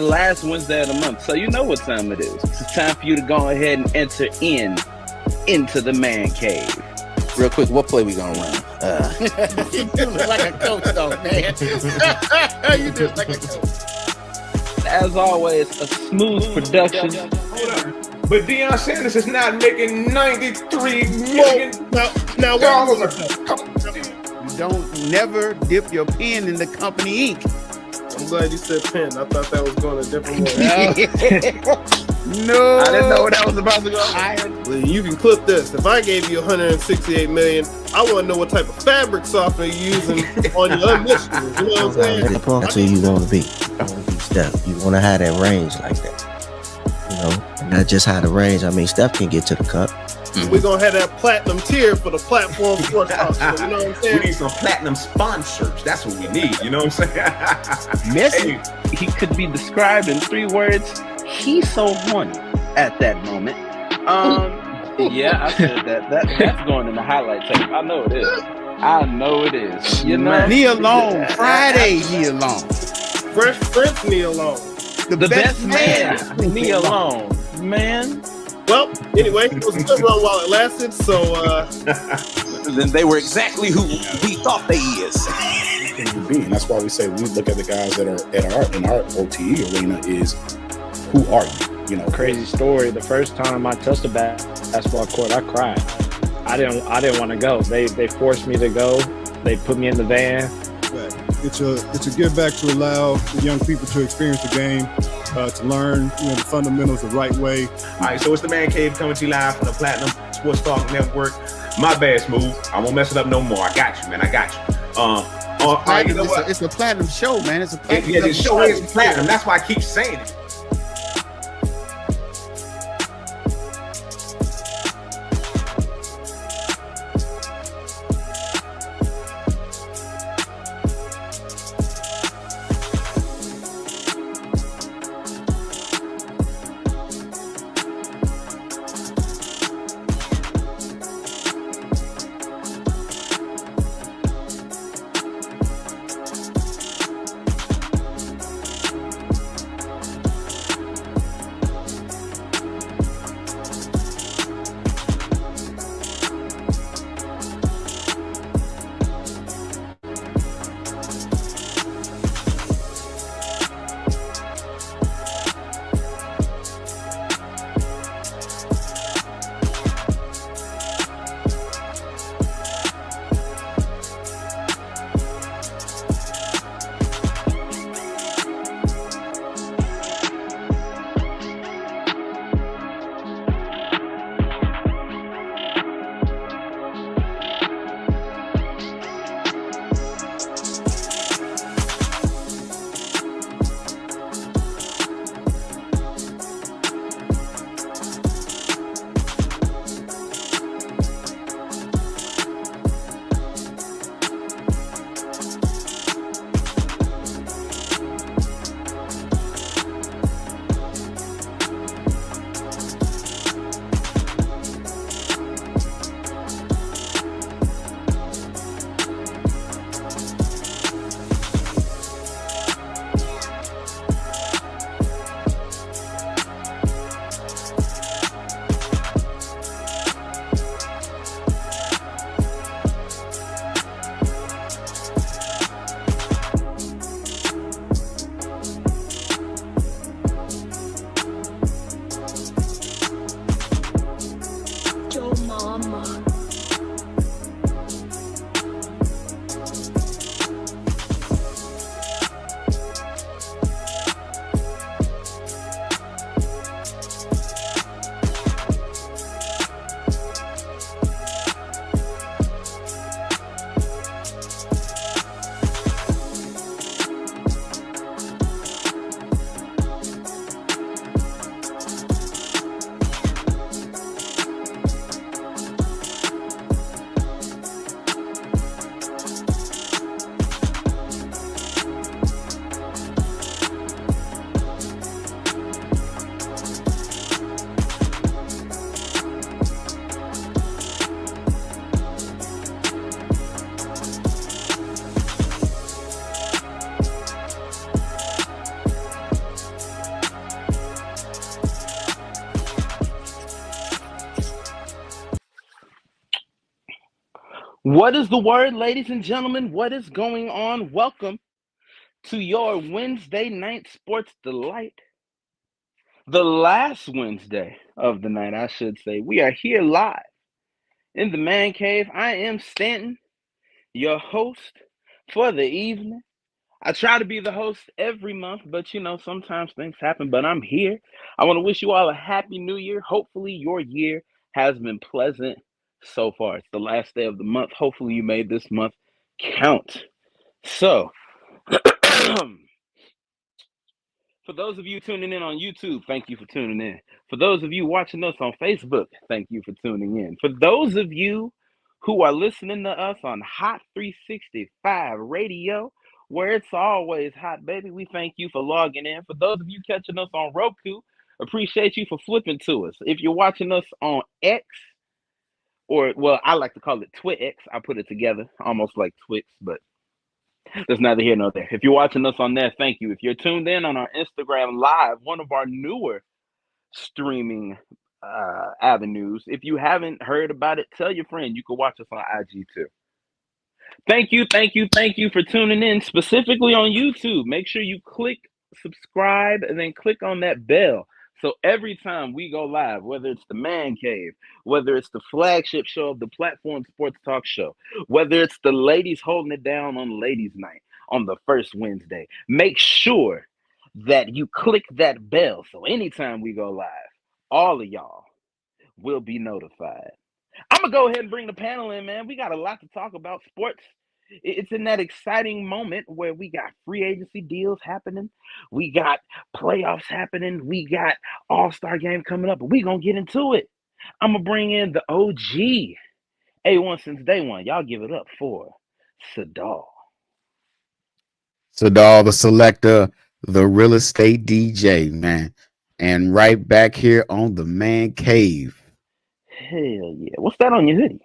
last Wednesday of the month, so you know what time it is. It's time for you to go ahead and enter into the man cave. Real quick, what play we gonna run? You look like a coach, though, man. You just like a coach. As always, a Smoooth Productions. Hold up. But Deion Sanders is not making $93 million. Now, You don't never dip your pen in the company ink. I'm glad you said pen. I thought that was going a different way. No, I didn't know where that was about to go. Well, you can clip this. If I gave you $168 million, I want to know what type of fabric softener you're using on your initiatives. You know what I'm saying? That's who you want to be. You want to be Steph. You want to have that range like that. You know, and not just have the range. I mean, Steph can get to the cup. We're going to have that platinum tier for the platform Sportstalk. You know what I'm saying? We need some platinum sponsors. That's what we need. You know what I'm saying? Messi. He could be described in 3 words. He's so horny at that moment. Yeah, I said that. That's going in the highlight tape. I know it is. You know, Knee alone. Friday, knee alone. Fresh Prince knee alone. the best man. Me alone, man. Well, anyway, it was a good run while it lasted. So, Then they were exactly who we thought they is. And that's why we say we look at the guys that are in our OTE arena is who are you? You know, Crazy story. The first time I touched a basketball court, I cried. I didn't want to go. They forced me to go. They put me in the van. It's a give back to allow the young people to experience the game, to learn the fundamentals the right way. All right, so it's the Man Cave coming to you live from the Platinum Sportstalk Network. My bad, Smooth. I won't mess it up no more. I got you, man. I got you. All right, you know what? It's a platinum show, man. It's a platinum. Yeah, the show is platinum. That's why I keep saying it. What is the word, ladies and gentlemen? What is going on? Welcome to your Wednesday night sports delight. The last Wednesday of the night, I should say. We are here live in the man cave. I am Stanton, your host for the evening. I try to be the host every month, but you know, sometimes things happen, but I'm here. I want to wish you all a happy new year. Hopefully your year has been pleasant so far. It's the last day of the month. Hopefully you made this month count. So, for those of you tuning in on YouTube, thank you for tuning in. For those of you watching us on Facebook, thank you for tuning in. For those of you who are listening to us on Hot 365 Radio, where it's always hot, baby, we thank you for logging in. For those of you catching us on Roku, appreciate you for flipping to us. If you're watching us on X, or, well, I like to call it Twix. I put it together, almost like Twix, but there's neither here nor there. If you're watching us on there, thank you. If you're tuned in on our Instagram Live, one of our newer streaming avenues, if you haven't heard about it, tell your friend. You can watch us on IG too. Thank you for tuning in, specifically on YouTube. Make sure you click subscribe and then click on that bell. So every time we go live, whether it's the Man Cave, whether it's the flagship show of the Platform Sports Talk Show, whether it's the ladies holding it down on Ladies Night on the first Wednesday, make sure that you click that bell. So anytime we go live, all of y'all will be notified. I'm going to go ahead and bring the panel in, man. We got a lot to talk about. Sports, it's in that exciting moment where we got free agency deals happening. We got playoffs happening. We got all-star game coming up. But we're going to get into it. I'm going to bring in the OG. A1 since day one. Y'all give it up for Sadal. Sadal, the selector, the real estate DJ, man. And right back here on the Man Cave. Hell yeah. What's that on your hoodie?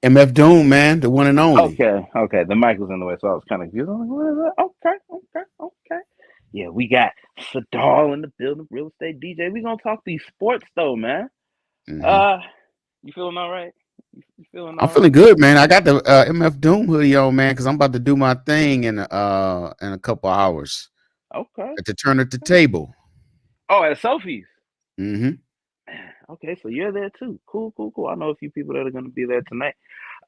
MF Doom, man, the one and only. Okay. The mic was in the way, so I was kind of confused. I'm like, what is that? Okay. Yeah, we got Sadal in the building, real estate DJ. We gonna talk these sports though, man. Mhm. You feeling all right? I'm feeling good, man. I got the MF Doom hoodie on, man, because I'm about to do my thing in a couple hours. Okay. At the Turn at the Table. Oh, at Sophie's. Mm-hmm. Okay, so you're there too. Cool. I know a few people that are gonna be there tonight.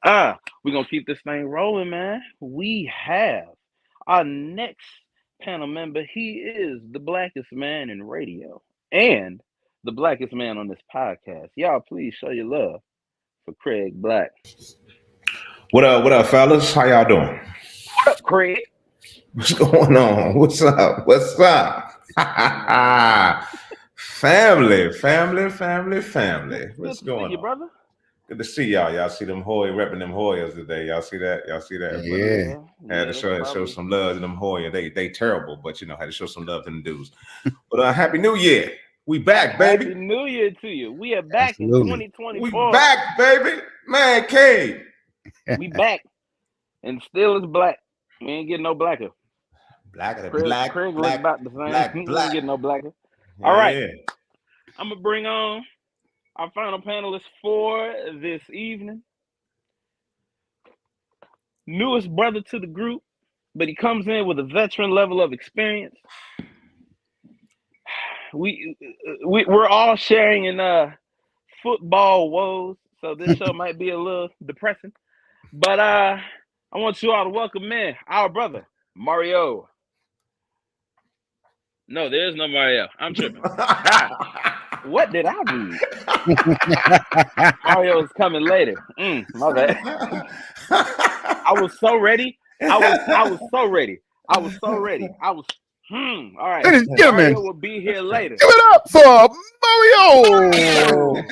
We're gonna keep this thing rolling, man. We have our next panel member. He is the blackest man in radio and the blackest man on this podcast. Y'all, please show your love for Craig Black. What up, fellas? How y'all doing? What up, Craig? What's going on? What's up? Family. What's going on, brother? Good to see y'all. Y'all see them Hoya repping them Hoyas today. Y'all see that? Yeah. Had to show some love to them Hoya. They terrible, but you know, had to show some love to them dudes. But Happy New Year. We back, baby. Happy New Year to you. We are back in 2024. We back, baby. Man cave. We back. And still is black. We ain't getting no blacker. Craig looks about the same. We ain't getting no blacker. Yeah. All right. I'm going to bring on our final panelist for this evening. Newest brother to the group, but he comes in with a veteran level of experience. We're all sharing in football woes, so this show might be a little depressing. But I want you all to welcome in our brother, Mario. No, there is no Mario. I'm tripping. What did I read? Mario is coming later. My bad. I was so ready. I was so ready. All right. Mario will be here later. Give it up for Mario.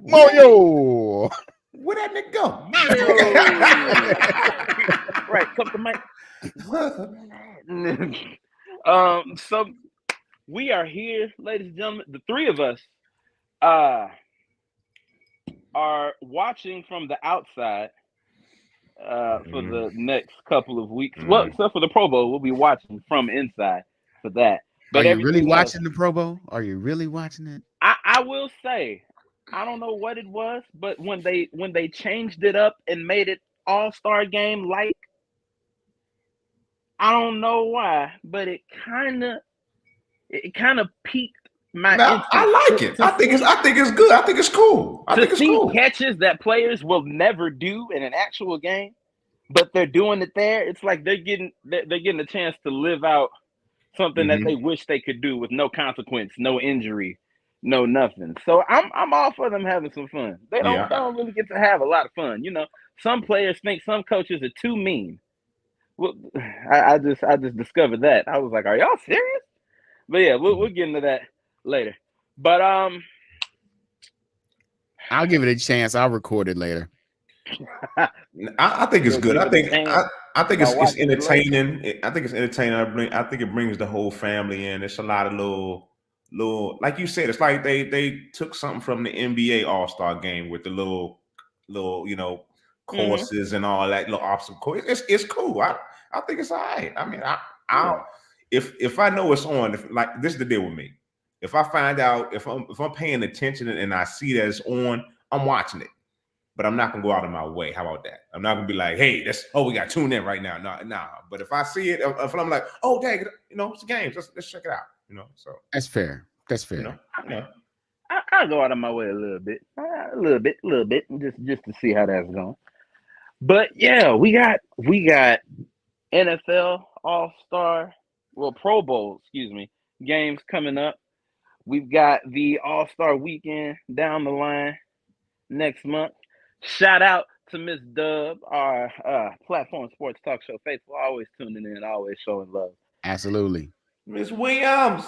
Mario. Where that nigga go? Mario. Right, come to mic. So we are here, ladies and gentlemen. The three of us are watching from the outside for the next couple of weeks. Well, except for the Pro Bowl, we'll be watching from inside for that. But are you really watching the Pro Bowl? Are you really watching it? I will say I don't know what it was, but when they changed it up and made it All-Star game like, I don't know why, but it kind of piqued my Now, interest. I like it. I think it's good. I think it's cool. I think it's cool. Catches that players will never do in an actual game, but they're doing it there. It's like they're getting a chance to live out something that they wish they could do with no consequence, no injury, no nothing. So I'm all for them having some fun. They don't really get to have a lot of fun. Some players think some coaches are too mean. Well, I just discovered that. I was like, are y'all serious? But yeah, we'll get into that later. But I'll give it a chance. I'll record it later. I think it's good. I think it's entertaining. I think it's entertaining. I think it brings the whole family in. It's a lot of little, like you said, it's like they took something from the NBA All-Star game with the little courses and all that, little obstacle course. It's cool. I think it's all right. I mean, if I know it's on, like this is the deal with me. If I find out if I'm paying attention and I see that it's on, I'm watching it. But I'm not gonna go out of my way. How about that? I'm not gonna be like, hey, we got to tune in right now. No. But if I see it, if I'm like, oh, dang, it's a game. Let's check it out. So that's fair. That's fair. I'll go out of my way a little bit, just to see how that's going. But yeah, we got NFL All-Star, Pro Bowl, games coming up. We've got the All-Star weekend down the line next month. Shout out to Miss Dub, our platform sports talk show faithful, always tuning in, always showing love. Absolutely. Miss Williams.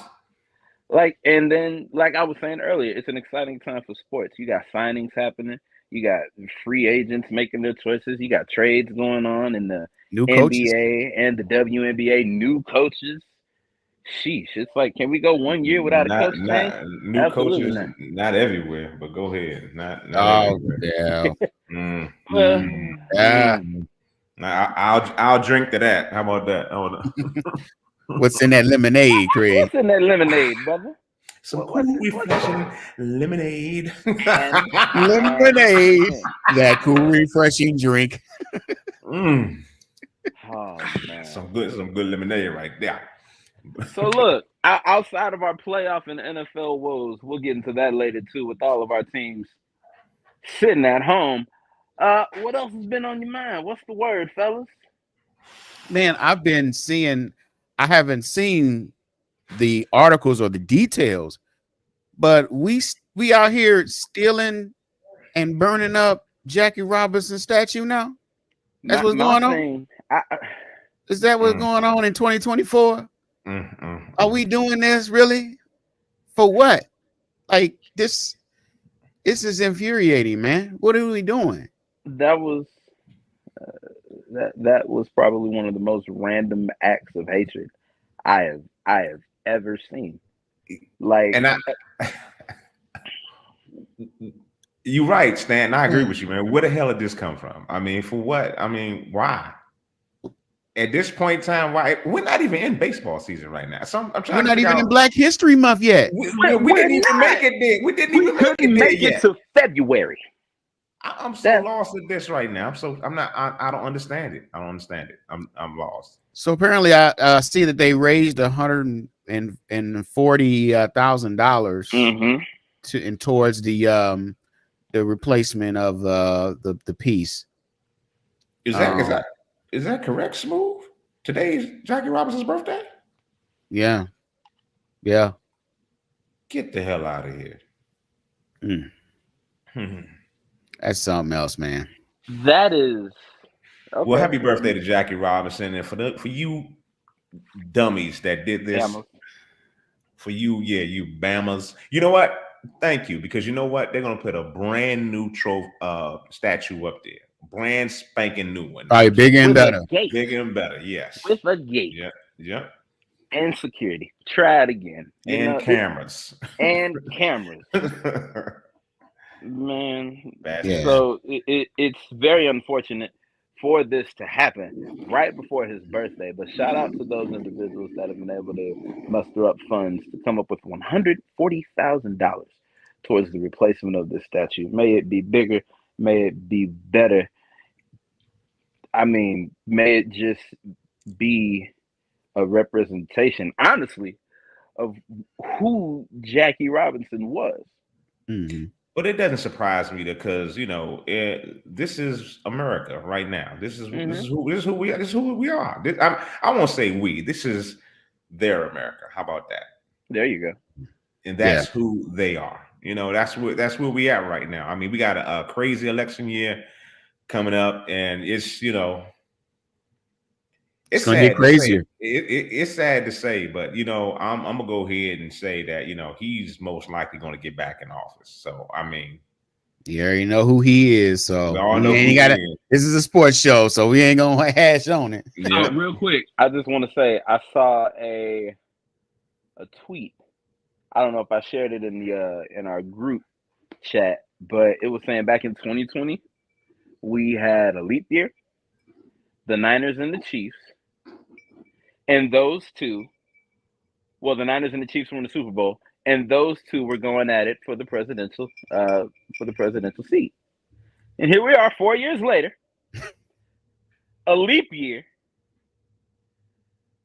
And then, like I was saying earlier, it's an exciting time for sports. You got signings happening. You got free agents making their choices. You got trades going on in the new NBA coaches and the WNBA. New coaches. Sheesh. It's like, can we go 1 year without a coach change? New Absolutely coaches, not everywhere, but go ahead. Not everywhere. Yeah. I'll drink to that. How about that? What's in that lemonade, Craig? What's in that lemonade, brother? Some cool, refreshing lemonade. Lemonade. That cool, refreshing drink. Oh, man. Some good lemonade right there. So look, outside of our playoff and NFL woes, we'll get into that later too with all of our teams sitting at home. What else has been on your mind? What's the word, fellas? Man, I haven't seen the articles or the details, but we out here stealing and burning up Jackie Robinson statue now. That's what's going on. Is that what's going on in 2024? Are we doing this really? For what? Like this is infuriating, man. What are we doing? That was probably one of the most random acts of hatred I have ever seen. You're right, Stan. I agree with you, man. Where the hell did this come from? I mean, for what? I mean, why? At this point in time, why? We're not even in baseball season right now. So we're not even in Black History Month yet. We didn't even make it there. We didn't even make it to February. I'm so lost at this right now. I don't understand it. I don't understand it. I'm lost. So apparently, I see that they raised $140,000 towards the replacement of the piece. Is that correct, Smooth? Today's Jackie Robinson's birthday? Yeah. Get the hell out of here. That's something else, man. That is. Okay. Well, happy birthday to Jackie Robinson, and for you dummies that did this, for you, you Bamas. You know what? Thank you, because you know what? They're gonna put a brand new statue up there. Brand spanking new one. All right, bigger and better. Bigger and better, yes. With a gate. Yeah. And security. Try it again. Cameras. And cameras. Man. Yeah. So it's very unfortunate for this to happen right before his birthday. But shout out to those individuals that have been able to muster up funds to come up with $140,000 towards the replacement of this statue. May it be bigger, may it be better. I mean, may it just be a representation, honestly, of who Jackie Robinson was. Mm-hmm. But it doesn't surprise me because this is America right now. This is who we are. This is who we are. I won't say we. This is their America. How about that? There you go. And that's who they are. That's where we at right now. I mean, we got a crazy election year coming up, and it's it's gonna get crazier. It's sad to say, but I'm gonna go ahead and say that he's most likely going to get back in office. So I mean, you already know who he is. So we all know who he is. This is a sports show, so we ain't gonna hash on it. Yeah. Real quick, I just want to say I saw a tweet. I don't know if I shared it in our group chat, but it was saying back in 2020 we had a leap year, the Niners and the Chiefs. And those two, well, the Niners and the Chiefs won the Super Bowl, and those two were going at it for the presidential seat. And here we are 4 years later, a leap year,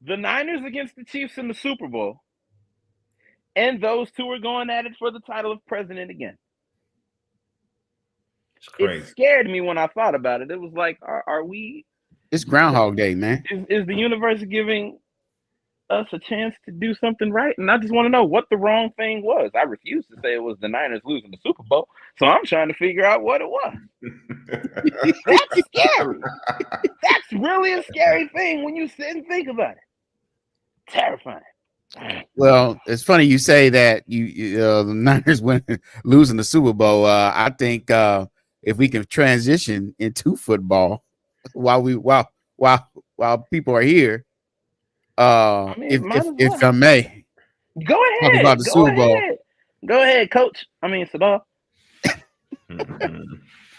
the Niners against the Chiefs in the Super Bowl, and those two were going at it for the title of president again. It's crazy. It scared me when I thought about it. It was like, are we? It's Groundhog Day, man. Is the universe giving us a chance to do something right? And I just want to know what the wrong thing was. I refuse to say it was the Niners losing the Super Bowl, so I'm trying to figure out what it was. That's scary. That's really a scary thing when you sit and think about it. Terrifying. Well, it's funny you say that the Niners losing the Super Bowl. I think if we can transition into football while people are here, if I may, go ahead. Talk about the Super Bowl. Go ahead, Coach. Sadar.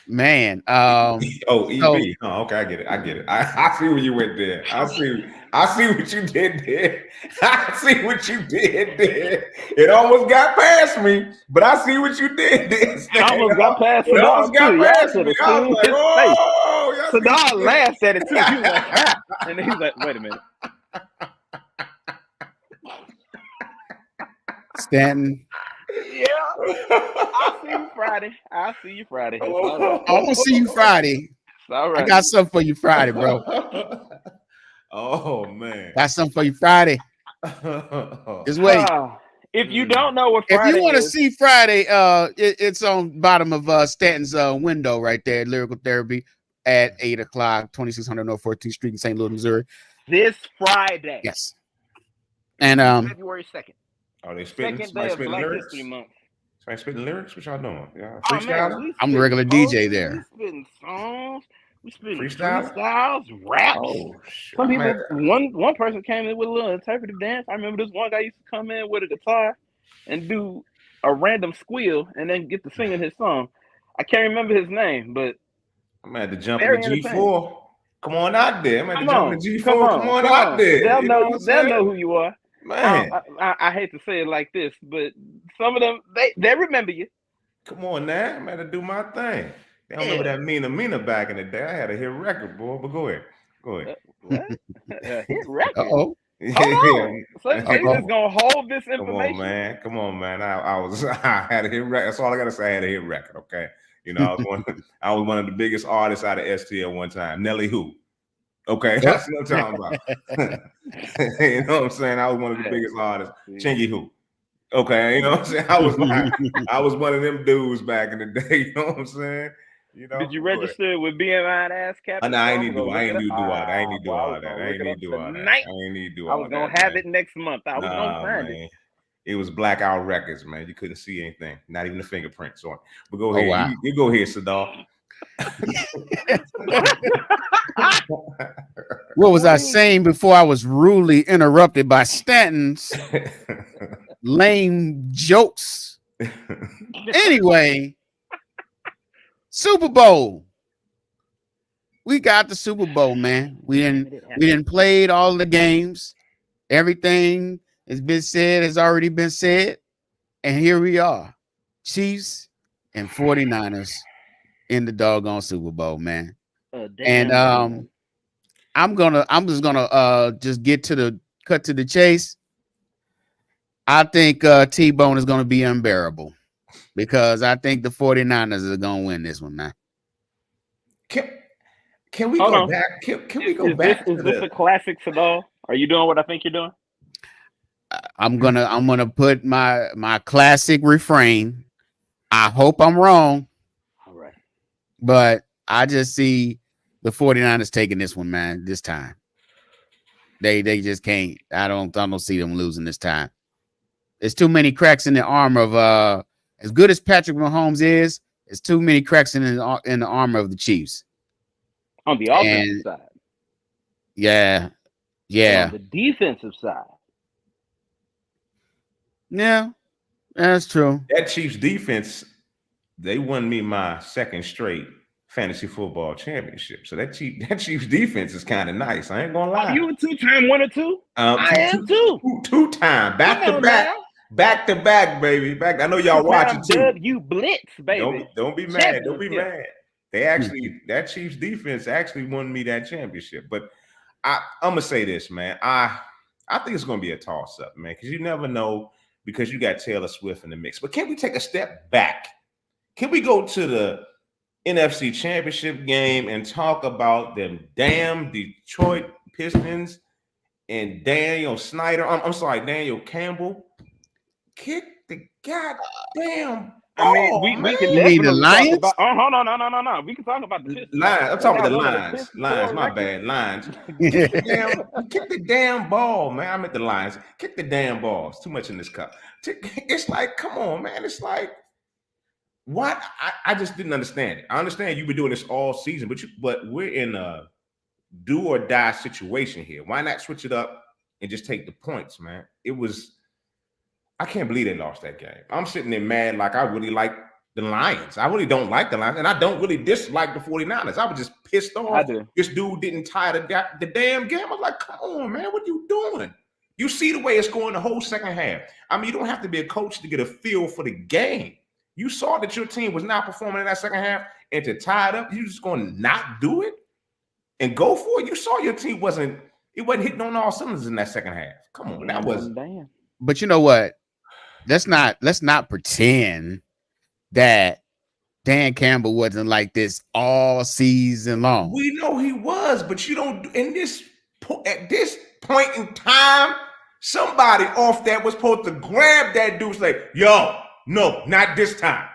Man. EB. Okay, I get it. I see where you went there. I see what you did there. I see what you did there. It almost got past me, but I see what you did there. I almost got past it. Almost got past me. I was like, oh, Sadar laughed at it too. He was like, ah. And then he's like, wait a minute. Stanton. Yeah. I'll see you Friday. I'm gonna see you Friday. All right. I got something for you Friday, bro. Oh man. Got something for you Friday. Just wait. If you don't know what Friday if you want to is, see Friday, it's on bottom of Stanton's window right there, Lyrical Therapy at 8 o'clock, 2600 North 14th Street in St. Louis, Missouri. This Friday. Yes. And February 2nd. Are they spitting? Second day of Black lyrics? History Month. Somebody spitting lyrics? What y'all doing? Yeah, freestyle? I'm the regular DJ there. We spitting songs. We spitting freestyles, raps. Oh, some people. One person came in with a little interpretive dance. I remember this one guy used to come in with a guitar and do a random squeal and then get to singing his song. I can't remember his name, but I'm gonna have to jump in the G4. Come on out there. I'm gonna have to jump in the G4. Come on out there. They'll know who you are. Man, I hate to say it like this, but some of them they remember you. Come on now, I'm gonna do my thing. They don't remember that Mina back in the day. I had a hit record, boy. But go ahead. What? Hit record. Uh-oh. So he's just gonna hold this information. Come on, man. I had a hit record. That's all I gotta say. I had a hit record. Okay. I was one of the biggest artists out of STL one time. Nelly Who. Okay, that's what I'm talking about. You know what I'm saying? I was one of the biggest artists. Chingy Who. Okay, you know what I'm saying? I was one of them dudes back in the day. You know what I'm saying? Did you register with BMI ass cap? No, I ain't need to do all that. I ain't need to do all that. I was gonna have it next month. I was gonna find it. It was blackout records, man. You couldn't see anything, not even the fingerprints on it. But go ahead. Wow. You go ahead, Sadar. What was I saying before I was rudely interrupted by Stanton's lame jokes? Anyway, Super Bowl. We got the Super Bowl, man. We didn't play all the games. Everything has been said, has already been said. And here we are. Chiefs and 49ers in the doggone Super Bowl, man. Damn, And I'm just gonna just cut to the chase. I think T-Bone is gonna be unbearable because I think the 49ers are gonna win this one, man. Can we Hold go on. back? Can we go back? Is this a classic Sadal? Are you doing what I think you're doing? I'm gonna put my classic refrain. I hope I'm wrong. All right. But I just see the 49ers taking this one, man, this time. They just can't. I don't see them losing this time. There's too many cracks in the armor of as good as Patrick Mahomes is, there's too many cracks in the armor of the Chiefs. On the offensive side. Yeah. And on the defensive side. Yeah, that's true. That Chiefs defense, they won me my second straight fantasy football championship. So that Chiefs defense is kind of nice. I ain't gonna lie. You a 2-time winner too? I am too. Two-time, back to back, baby. I know y'all watching too. You blitz, baby. Don't be mad. Don't be mad. That Chiefs defense actually won me that championship. But I'm gonna say this, man. I think it's gonna be a toss-up, man, because you never know. Because you got Taylor Swift in the mix. But can we take a step back? Can we go to the NFC Championship game and talk about them damn Detroit Pistons and Daniel Snyder? I'm sorry, Daniel Campbell. Kick the goddamn I mean, we can definitely the Lions? talk about. No. We can talk about the Pistons. Lions. I'm talking about the Lions. Lions, my bad. Lions. Kick the damn ball, man. I meant the Lions. Kick the damn ball. It's too much in this cup. It's like, come on, man. It's like, what? I just didn't understand it. I understand you've been doing this all season, but we're in a do or die situation here. Why not switch it up and just take the points, man? I can't believe they lost that game. I'm sitting there mad like I really like the Lions. I really don't like the Lions, and I don't really dislike the 49ers. I was just pissed off. I do. This dude didn't tie the damn game. I was like, come on, man, what are you doing? You see the way it's going the whole second half. I mean, you don't have to be a coach to get a feel for the game. You saw that your team was not performing in that second half, and to tie it up, you just going to not do it and go for it? You saw your team wasn't hitting on all cylinders in that second half. Come on, that was. But you know what? Let's not pretend that Dan Campbell wasn't like this all season long. We know he was, but you don't. At this point in time, somebody off that was supposed to grab that dude, like, yo, no, not this time.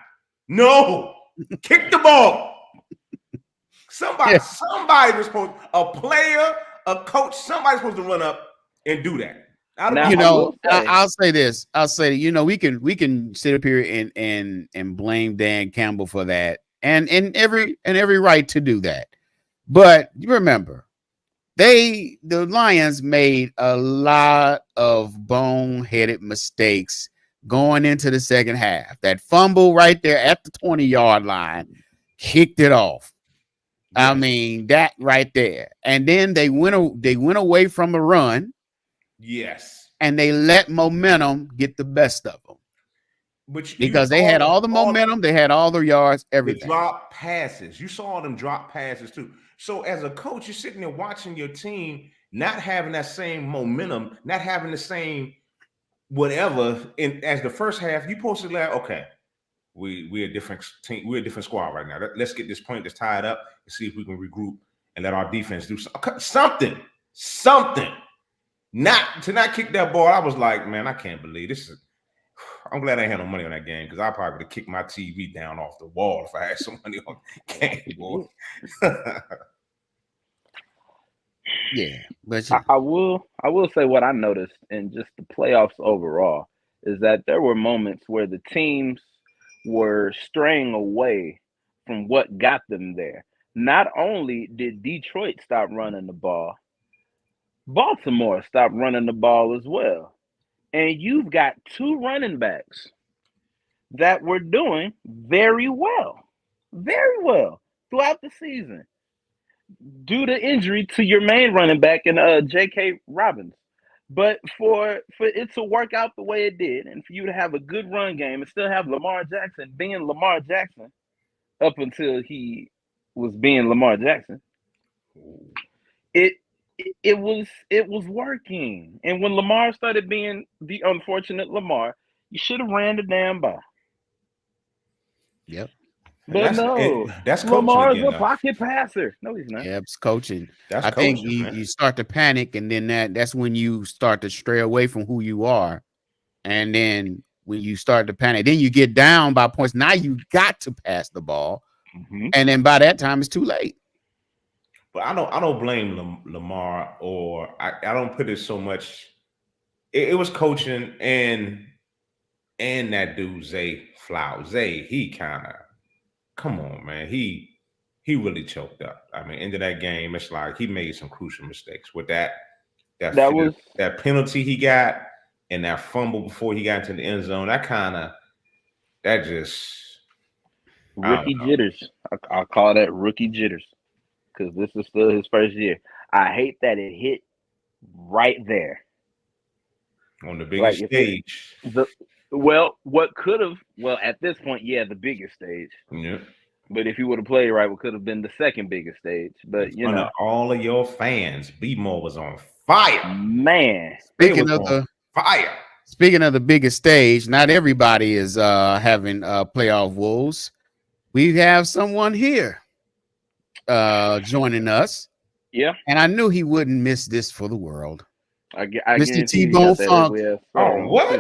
No, kick the ball. Somebody was supposed, a player, a coach, somebody's supposed to run up and do that. I'll say this. I'll say, we can sit up here and blame Dan Campbell for that, and every right to do that. But you remember, the Lions made a lot of boneheaded mistakes going into the second half. That fumble right there at the 20-yard line kicked it off. I mean, that right there. And then they went away from the run. Yes. And they let momentum get the best of them. Because they had all the momentum, they had all their yards, everything. The drop passes. You saw them drop passes too. So as a coach, you're sitting there watching your team not having that same momentum, not having the same whatever as the first half. You posted like, okay, we're a different team, we're a different squad right now. Let's get this point that's tied up and see if we can regroup and let our defense do something. Not kick that ball. I was like, man, I can't believe this. I'm glad I had no money on that game because I probably would have kicked my TV down off the wall if I had some money on the game, boy. Yeah, but I will say what I noticed in just the playoffs overall is that there were moments where the teams were straying away from what got them there. Not only did Detroit stop running the ball, Baltimore stopped running the ball as well. And you've got two running backs that were doing very well throughout the season due to injury to your main running back in J.K. Robbins. But for it to work out the way it did, and for you to have a good run game and still have Lamar Jackson being Lamar Jackson up until he was being Lamar Jackson, it was working. And when Lamar started being the unfortunate Lamar, you should have ran the damn ball. Yep. But that's Lamar's coaching a again, pocket passer. No, he's not. Yeah, it's coaching. That's I think coaching, man. you start to panic, and then that's when you start to stray away from who you are. And then when you start to panic, then you get down by points. Now you got to pass the ball, and then by that time it's too late. But I don't blame Lamar, or I don't put it so much. It was coaching and that dude Zay Flowers. Zay, he kind of, come on, man. He really choked up. I mean, into that game, it's like he made some crucial mistakes with that penalty he got and that fumble before he got into the end zone. That just rookie jitters. I'll call that rookie jitters, because this is still his first year. I hate that it hit right there on the biggest stage. At this point, yeah, the biggest stage. Yeah. But if he would have played right, it could have been the second biggest stage. But you know, all of your fans, B-Mo was on fire, man. Speaking of the biggest stage, not everybody is having playoff woes. We have someone here joining us. Yeah, and I knew he wouldn't miss this for the world. Mr. T-Bone Funk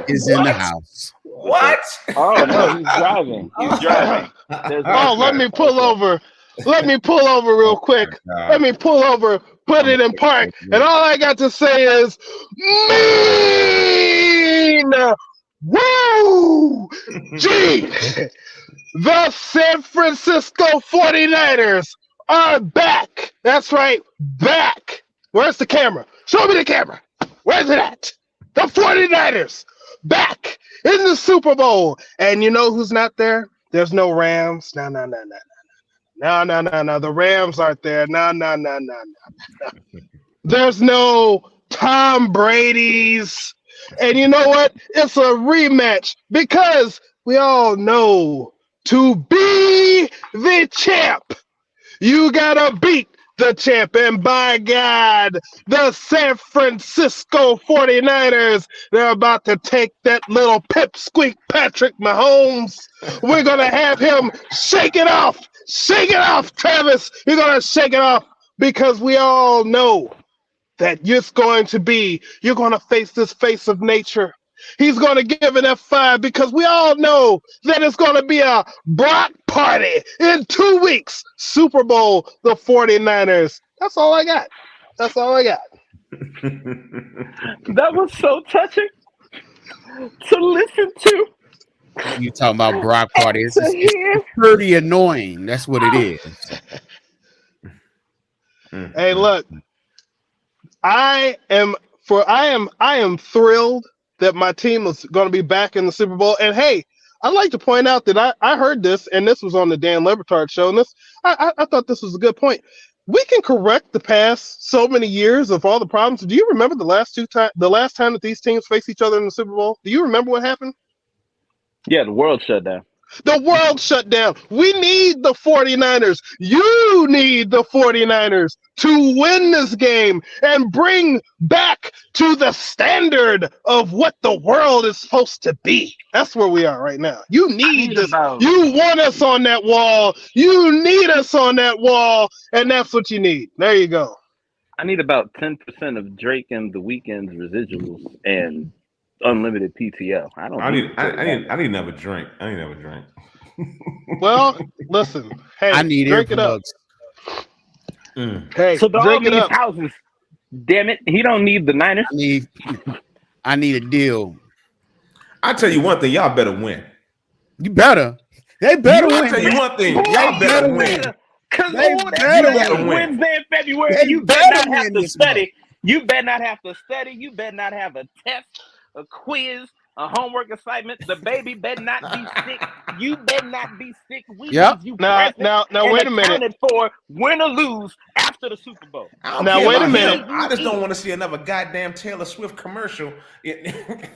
is in the house. What? Oh no, he's driving. Let me pull over. Let me pull over real quick. Let me pull over, put it in park, and all I got to say is mean. Woo! Gee, the San Francisco 49ers are back. That's right, back. Where's the camera? Show me the camera. Where's it at? The 49ers back in the Super Bowl. And you know who's not there? There's no Rams. No. The Rams aren't there. No. There's no Tom Brady's. And you know what? It's a rematch, because we all know to be the champ, you gotta beat the champ. And by God, the San Francisco 49ers, they're about to take that little pipsqueak Patrick Mahomes. We're going to have him shake it off. Shake it off, Travis. You're going to shake it off, because we all know that you're going to face this face of nature. He's going to give an F5, because we all know that it's going to be a Brock party in 2 weeks. Super Bowl, the 49ers. That's all I got. That was so touching to listen to. You talking about Brock party? It's pretty annoying. That's what it is. Hey, look, I am thrilled that my team is going to be back in the Super Bowl. And hey, I'd like to point out that I heard this, and this was on the Dan Lebertard show, and I thought this was a good point. We can correct the past so many years of all the problems. Do you remember the last time that these teams faced each other in the Super Bowl? Do you remember what happened? Yeah, the world shut down. The world shut down. We need the 49ers. You need the 49ers to win this game and bring back to the standard of what the world is supposed to be. That's where we are right now. You need this. You want us on that wall. You need us on that wall, and that's what you need. There you go. I need about 10% of Drake and The Weeknd's residuals and unlimited PTO. I need another drink. Well, listen. Hey, I need drink it up. Hey, so drink it up. Houses. Damn it, he don't need the Niners. I need a deal. I tell you one thing, y'all better win. You better. They better win. I tell you one thing, y'all better win. Because Wednesday in February, you better not have to study. You better not have to study. You better not have a test, a quiz, a homework assignment. The baby better not be sick. You better not be sick. We Yep. need you Now, present and wait a minute. accounted for, win or lose after the Super Bowl. I don't Now, care wait a about minute. him. I just don't want to see another goddamn Taylor Swift commercial. We're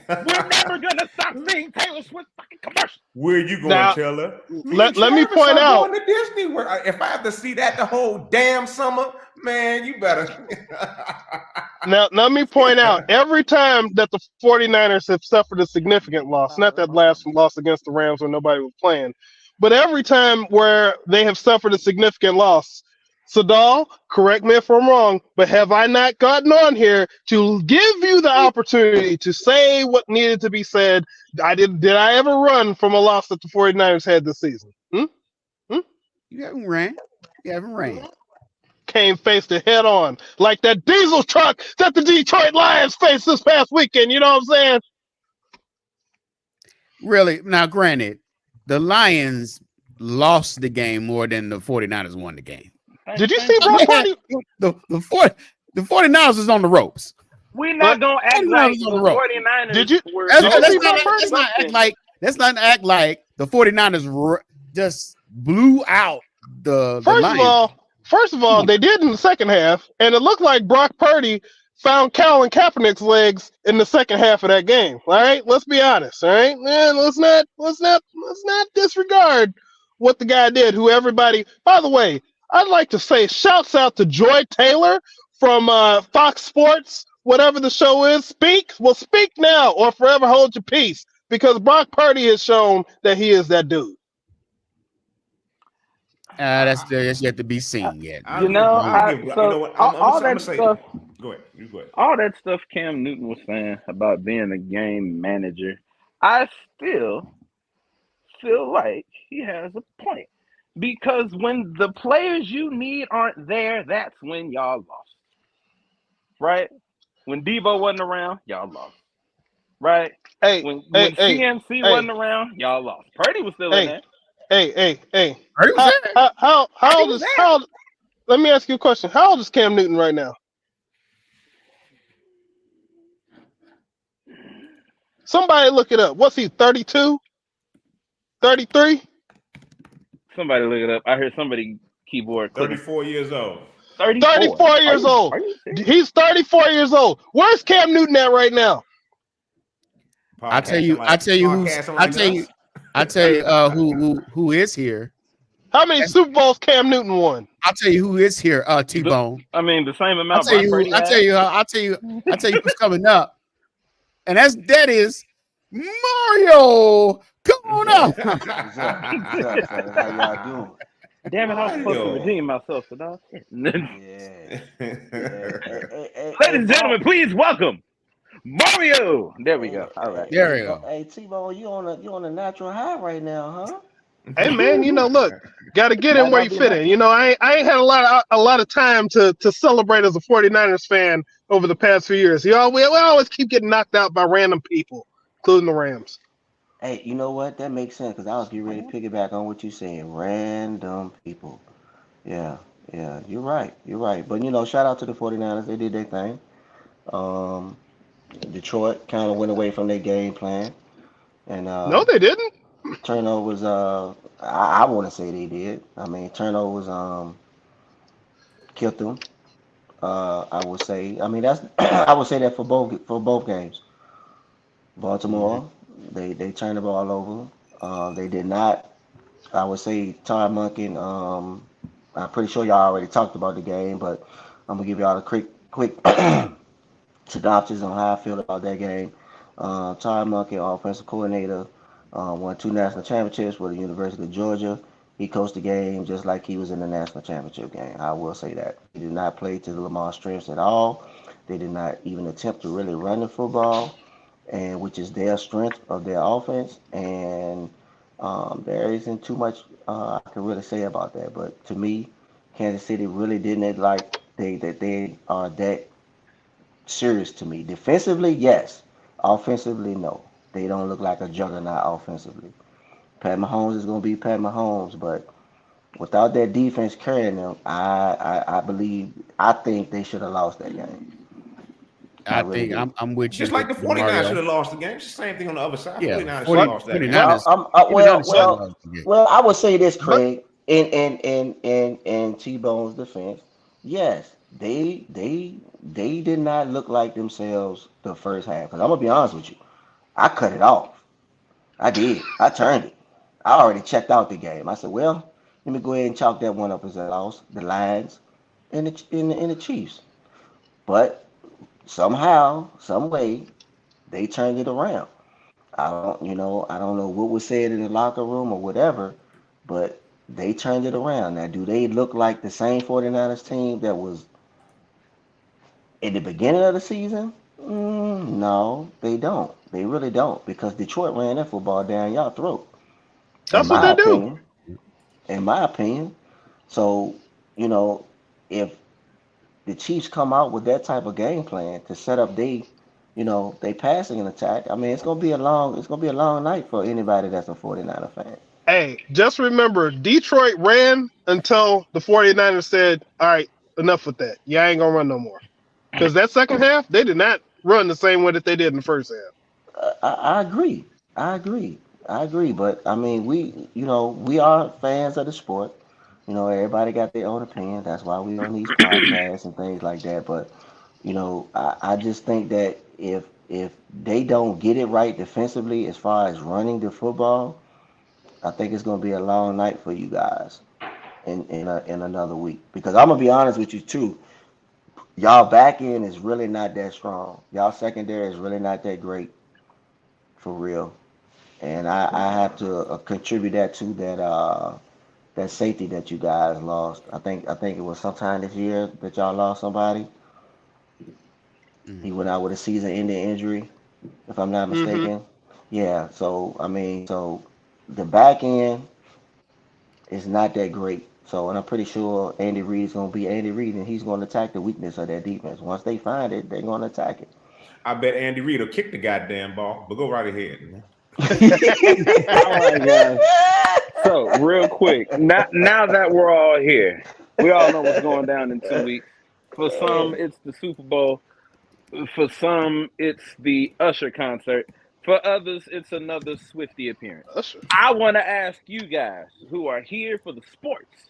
never gonna stop seeing Taylor Swift fucking commercials. Where you going, Now, Taylor? let me point out. Going to Disney. If I have to see that the whole damn summer, man, you better. Now, let me point out, every time that the 49ers have suffered a significant loss, not that last loss against the Rams where nobody was playing, but every time where they have suffered a significant loss, Sadal, correct me if I'm wrong, but have I not gotten on here to give you the opportunity to say what needed to be said? Did I ever run from a loss that the 49ers had this season? You haven't ran. You haven't ran. Came face to head on like that diesel truck that the Detroit Lions faced this past weekend. You know what I'm saying? Really? Now, granted, the Lions lost the game more than the 49ers won the game. Did you see Brock Purdy? The 49ers is on the ropes. We're not gonna act like the 49ers. Did you? Were Let's not act like the 49ers just blew out the Lions. First of all, they did in the second half, and it looked like Brock Purdy found Colin Kaepernick's legs in the second half of that game. All right, let's be honest. All right, man, let's not disregard what the guy did. Who everybody, by the way, I'd like to say shouts out to Joy Taylor from Fox Sports, whatever the show is. Speak now or forever hold your peace, because Brock Purdy has shown that he is that dude. That's yet to be seen yet. I'm gonna say. Go ahead. You go ahead. All that stuff Cam Newton was saying about being a game manager, I still feel like he has a point. Because when the players you need aren't there, that's when y'all lost. Right? When Debo wasn't around, y'all lost. Right? When CMC wasn't around, y'all lost. Purdy was still in there. Hey. How old is let me ask you a question. How old is Cam Newton right now? Somebody look it up. What's he, 32? 33? Somebody look it up. I heard somebody keyboard. 34 years old. 34 years old. He's 34 years old. Where's Cam Newton at right now? I tell you who is here. How many Super Bowls Cam Newton won? I'll tell you who is here. T-Bone. I mean, the same amount. I'll tell you who's coming up, and that is Mario. Come on up. How y'all doing? Damn it! I was supposed to redeem myself, so dog. Yeah. Ladies and gentlemen, please welcome Mario. There we go. All right. There we go. Hey, T-Bone, you on a natural high right now, huh? Hey man, look, got to get in where you fit in. I ain't had a lot of time to celebrate as a 49ers fan over the past few years. We always keep getting knocked out by random people, including the Rams. Hey, you know what? That makes sense, because I was getting ready to piggyback on what you're saying. Random people. Yeah, you're right. But, shout out to the 49ers. They did their thing. Detroit kind of went away from their game plan. And no, they didn't. Turnovers, I want to say they did. I mean, turnovers killed them. I would say. I mean, I would say that for both games. Baltimore, they turned the ball over. They did not. I would say Todd Monken. I'm pretty sure y'all already talked about the game, but I'm gonna give y'all a quick synopsis on how I feel about that game. Todd Monken, offensive coordinator. Won 2 national championships with the University of Georgia. He coached the game just like he was in the national championship game. I will say that. He did not play to Lamar's strengths at all. They did not even attempt to really run the football, and which is their strength of their offense. And there isn't too much I can really say about that. But to me, Kansas City really didn't they are that serious to me. Defensively, yes. Offensively, no. They don't look like a juggernaut offensively. Pat Mahomes is going to be Pat Mahomes, but without that defense carrying them, I think they should have lost that game. I think I'm with you. Just like the 49ers Mario. should have lost the game. It's the same thing on the other side. Yeah, 49ers should have lost that game. 49ers. Well, I would say this, Craig, in T-Bone's defense, yes, they did not look like themselves the first half. Because I'm gonna be honest with you, I cut it off. I did. I turned it. I already checked out the game. I said, well, let me go ahead and chalk that one up as a loss. The Lions and the Chiefs, but somehow, some way, they turned it around. I don't know what was said in the locker room or whatever, but they turned it around. Now, do they look like the same 49ers team that was in the beginning of the season? No, they don't. They really don't, because Detroit ran that football down y'all throat. That's what they do. In my opinion. So, if the Chiefs come out with that type of game plan to set up they passing and attack, I mean, it's gonna be a long night for anybody that's a 49er fan. Hey, just remember, Detroit ran until the 49ers said, all right, enough with that. Yeah, I ain't gonna run no more. Because that second half, they did not run the same way that they did in the first half. I agree. But I mean, we are fans of the sport. Everybody got their own opinion. That's why we on these podcasts and things like that. But I just think that if they don't get it right defensively as far as running the football, I think it's going to be a long night for you guys in another week. Because I'm gonna be honest with you too. Y'all back end is really not that strong. Y'all secondary is really not that great, for real. And I have to contribute that to that safety that you guys lost. I think it was sometime this year that y'all lost somebody. He went out with a season-ending injury, if I'm not mistaken. Yeah. So I mean, the back end is not that great. So, and I'm pretty sure Andy Reid is going to be Andy Reid, and he's going to attack the weakness of that defense. Once they find it, they're going to attack it. I bet Andy Reid will kick the goddamn ball, but go right ahead. All right, guys. So, real quick, now that we're all here, we all know what's going down in 2 weeks. For some, it's the Super Bowl. For some, it's the Usher concert. For others, it's another Swiftie appearance. Usher. I want to ask you guys who are here for the sports,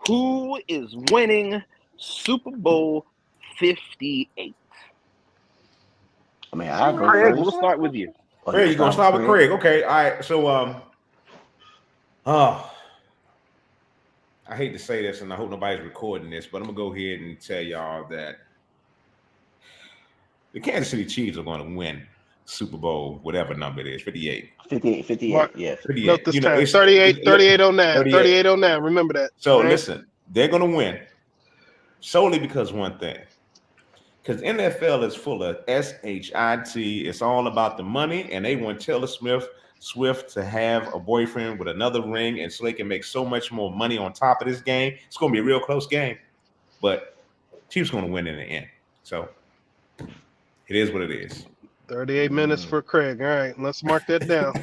who is winning Super Bowl 58? I mean, I go Craig, first. we'll start with you. Craig, you're gonna start with Craig. Okay, all right. So I hate to say this, and I hope nobody's recording this, but I'm gonna go ahead and tell y'all that the Kansas City Chiefs are going to win Super Bowl, whatever number it is, 58. 58, Mark, yeah. 58. Note this time, 3809. 3809, remember that. So listen, they're going to win solely because one thing. Because NFL is full of shit. It's all about the money, and they want Taylor Swift to have a boyfriend with another ring, and so they can make so much more money on top of this game. It's going to be a real close game, but Chiefs going to win in the end. So it is what it is. 38 minutes for Craig. All right, let's mark that down.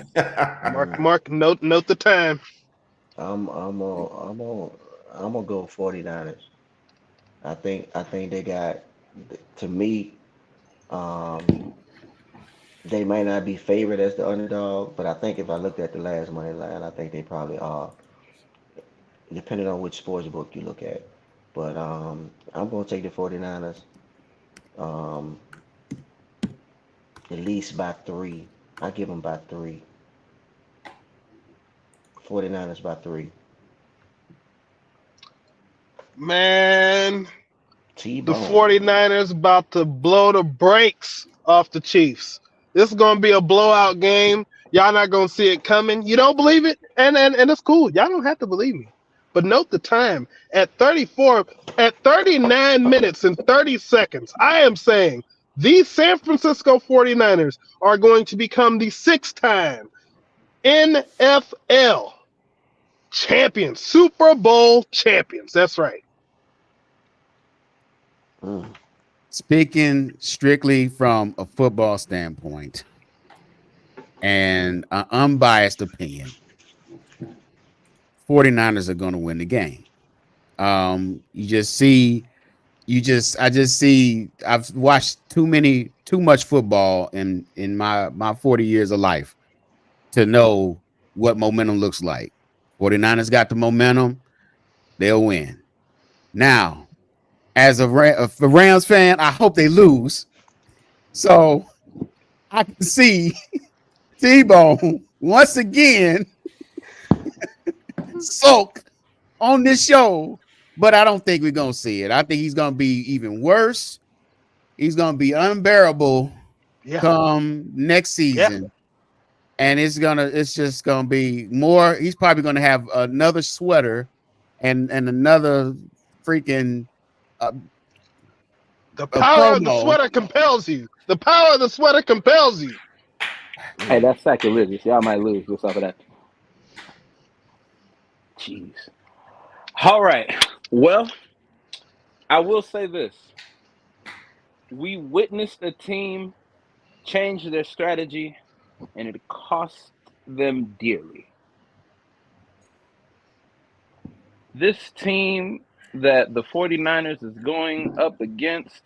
Mark. Note the time. I'm gonna go 49ers. I think they got, to me, they might not be favored as the underdog, but I think if I looked at the last money line, I think they probably are, depending on which sports book you look at. But I'm gonna take the 49ers. At least by 3. I give them by 3. 49ers by 3. Man, T-Bone. the 49ers about to blow the brakes off the Chiefs. This is going to be a blowout game. Y'all not going to see it coming. You don't believe it? And it's cool. Y'all don't have to believe me. But note the time. At 39 minutes and 30 seconds, I am saying these San Francisco 49ers are going to become the 6-time NFL champions, Super Bowl champions. That's right. Speaking strictly from a football standpoint and an unbiased opinion, 49ers are going to win the game. You just see I just see I've watched too much football in my 40 years of life to know what momentum looks like. 49ers got the momentum, they'll win. Now, as a Rams fan, I hope they lose. So I can see T-Bone once again sulk on this show, but I don't think we're gonna see it. I think he's gonna be even worse. He's gonna be unbearable come next season. And it's just gonna be more. He's probably gonna have another sweater and another freaking the power of the promo. sweater compels you. The power of the sweater compels you. Hey, that's sacrilegious. Y'all might lose just off of that. Jeez. All right. Well, I will say this. We witnessed a team change their strategy, and it cost them dearly. This team that the 49ers is going up against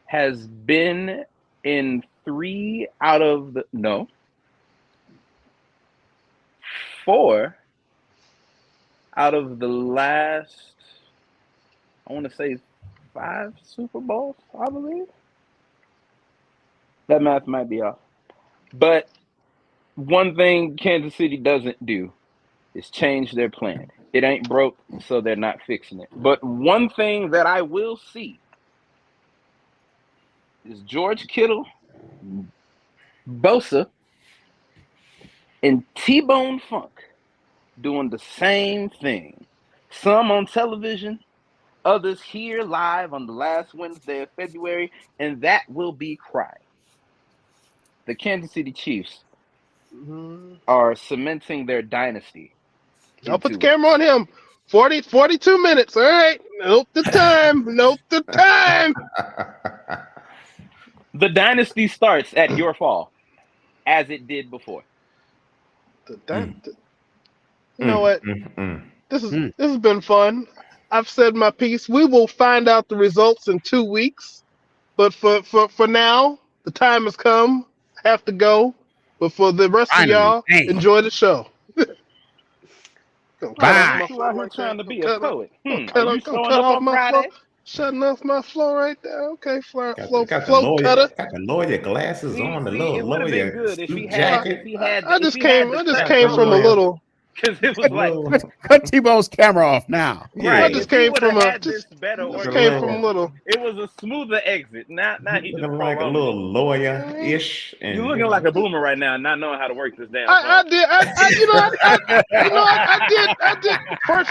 has been in 4 out of the last, I want to say 5 Super Bowls, I believe. That math might be off. But one thing Kansas City doesn't do is change their plan. It ain't broke, so they're not fixing it. But one thing that I will see is George Kittle, Bosa, and T-Bone Funk doing the same thing. Some on television, others here live on the last Wednesday of February, and that will be crying. The Kansas City Chiefs are cementing their dynasty. I'll put the camera on him. 42 minutes. All right. Note the time. Note the time. The dynasty starts at your fall, as it did before. You know what? This has been fun. I've said my piece. We will find out the results in 2 weeks. But for now, the time has come. I have to go. But for the rest of y'all, enjoy the show. Bye. You out here trying to be a poet. Are you showing up on Friday? Shutting off my flow right there. Okay, flow got cutter. Got the lawyer glasses on, the little it would have been good if he had. I just came from a little. Because it was like cut T-Bone's camera off now. Right. I just came from a little. It was a smoother exit. Not he just looking like a little lawyer-ish. You're looking like a boomer right now, not knowing how to work this damn. I did. First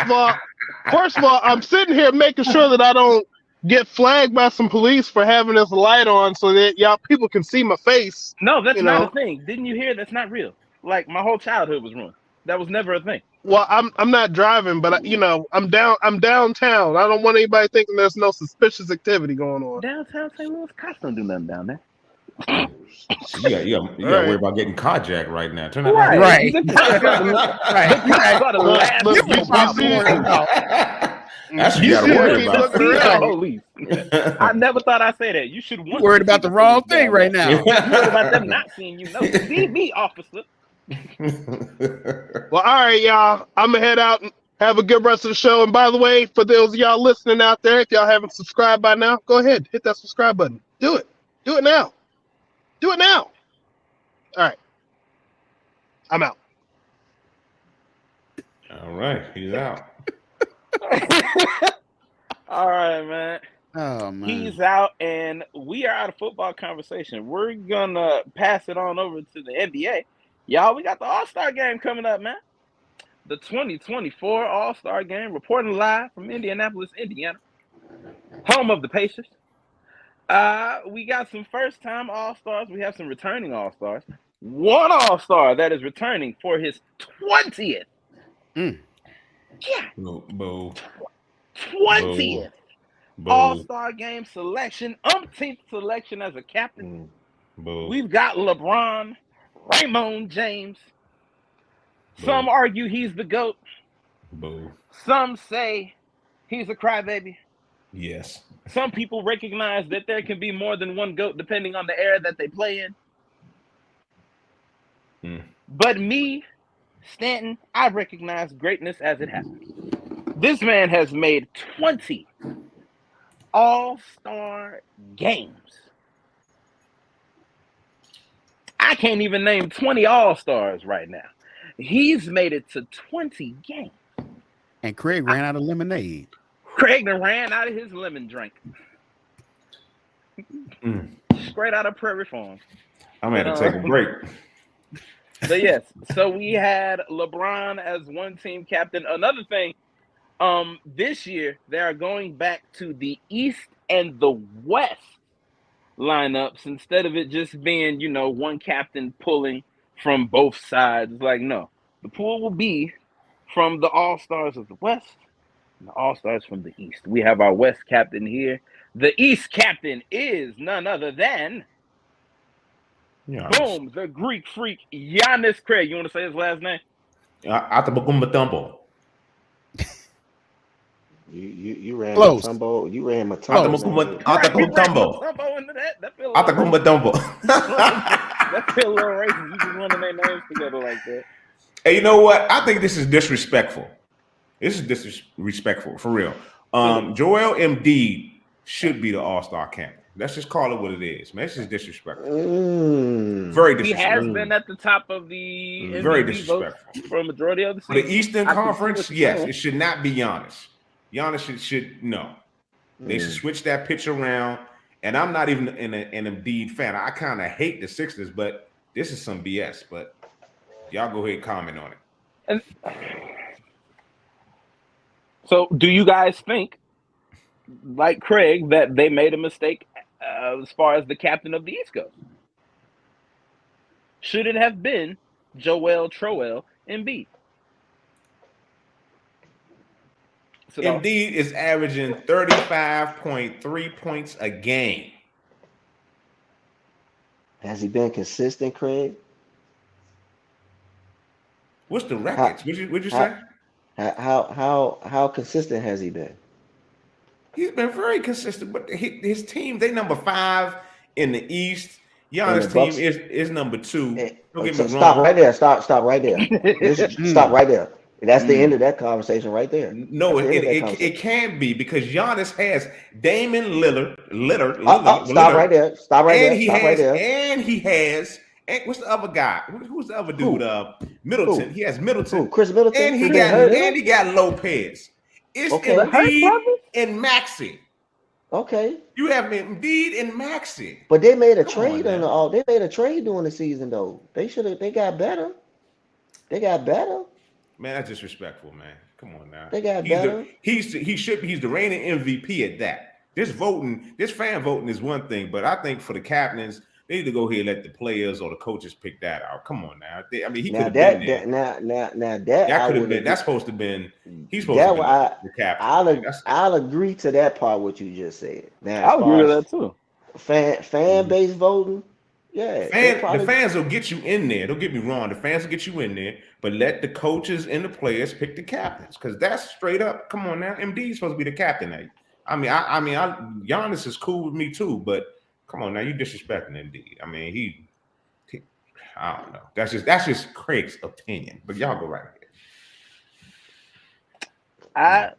of all, I'm sitting here making sure that I don't get flagged by some police for having this light on, so that y'all people can see my face. No, that's not a thing. Didn't you hear? That's not real. Like my whole childhood was ruined. That was never a thing. Well, I'm not driving, but I'm downtown. I don't want anybody thinking there's no suspicious activity going on. Downtown St. Louis, cops don't do nothing down there. You gotta worry about getting carjacked right now. Turn that right. That's what you gotta worry about. Police. I never thought I'd say that. You should want. Worried about the wrong thing right now. You're worried about them not seeing you. No, see me, officer. Well, all right, y'all. I'm gonna head out and have a good rest of the show. And by the way, for those of y'all listening out there, if y'all haven't subscribed by now, go ahead, hit that subscribe button. Do it. Do it now. Do it now. All right. I'm out. All right, he's out. All right, man. Oh man. He's out, and we are out of football conversation. We're gonna pass it on over to the NBA. Y'all, we got the All-Star game coming up, man. The 2024 All-Star game, reporting live from Indianapolis, Indiana, home of the Pacers. We got some first-time All-Stars. We have some returning All-Stars. One All-Star that is returning for his 20th. Yeah. Boo. 20th All-Star game selection, umpteenth selection as a captain. We've got LeBron, Raymond James. Some argue he's the GOAT. Some say he's a crybaby. Yes. Some people recognize that there can be more than one GOAT depending on the era that they play in. But me, Stanton, I recognize greatness as it happens. This man has made 20 all-star games. I can't even name 20 all-stars right now. He's made it to 20 games. And Craig ran out of lemonade. Craig ran out of his lemon drink. Straight out of Prairie Farm. I'm going to take a break. So yes, so we had LeBron as one team captain. Another thing, this year they are going back to the East and the West lineups instead of it just being, one captain pulling from both sides. Like, no, the pool will be from the All-Stars of the West and the All-Stars from the East. We have our West captain here. The East captain is none other than boom, the Greek freak, Giannis. Craig, you want to say his last name? Atakumbatumbo. You ran Close. Matumbo. You ran Atakumbatumbo. Atakumbatumbo. That feel a little racist. You just running their names together like that. Hey, you know what? I think this is disrespectful. This is disrespectful for real. Joel Embiid should be the All-Star captain. Let's just call it what it is, man. This is disrespectful. Very disrespectful. He has been at the top of the MVP very disrespectful for a majority of the season. For the Eastern Conference, yes, it should not be Giannis. Giannis should no. They should switch that pitch around. And I'm not even an Embiid fan. I kind of hate the Sixers, but this is some BS. But y'all go ahead and comment on it. And so, do you guys think, like Craig, that they made a mistake as far as the captain of the East goes? Should it have been Joel Embiid? So Embiid is averaging 35.3 points a game. Has he been consistent, Craig? What's the records? What'd you say? How consistent has he been? He's been very consistent, but his team, they number 5 in the East. Giannis' team is number 2. Don't get me wrong. Stop right there. Stop right there. Stop right there. That's the end of that conversation right there. No, it can be because Giannis has Damian Lillard. Stop right there. Stop right there. And he has. And what's the other guy? Who's the other dude? Middleton. Who? He has Middleton. Chris Middleton. And he got Lopez. It's Embiid and Maxey. Okay. You have Embiid and Maxey. But they made a trade on all. They made a trade during the season though. They should have. They got better. Man, that's disrespectful, man. Come on now. They got better. He's the reigning MVP at that. This fan voting is one thing, but I think for the captains, they need to go ahead and let the players or the coaches pick that out. Come on now. I mean, he could have been there. That could have been. That's supposed to have been. He's supposed to be the captain. I'll agree to that part. What you just said. Now, I'll agree with that too. Fan base voting. Yeah, the fans will get you in there. Don't get me wrong. The fans will get you in there, but let the coaches and the players pick the captains because that's straight up. Come on now, MD's supposed to be the captain now. Giannis is cool with me too, but come on now, you disrespecting MD. I mean, he I don't know. That's just Craig's opinion. But y'all go right ahead.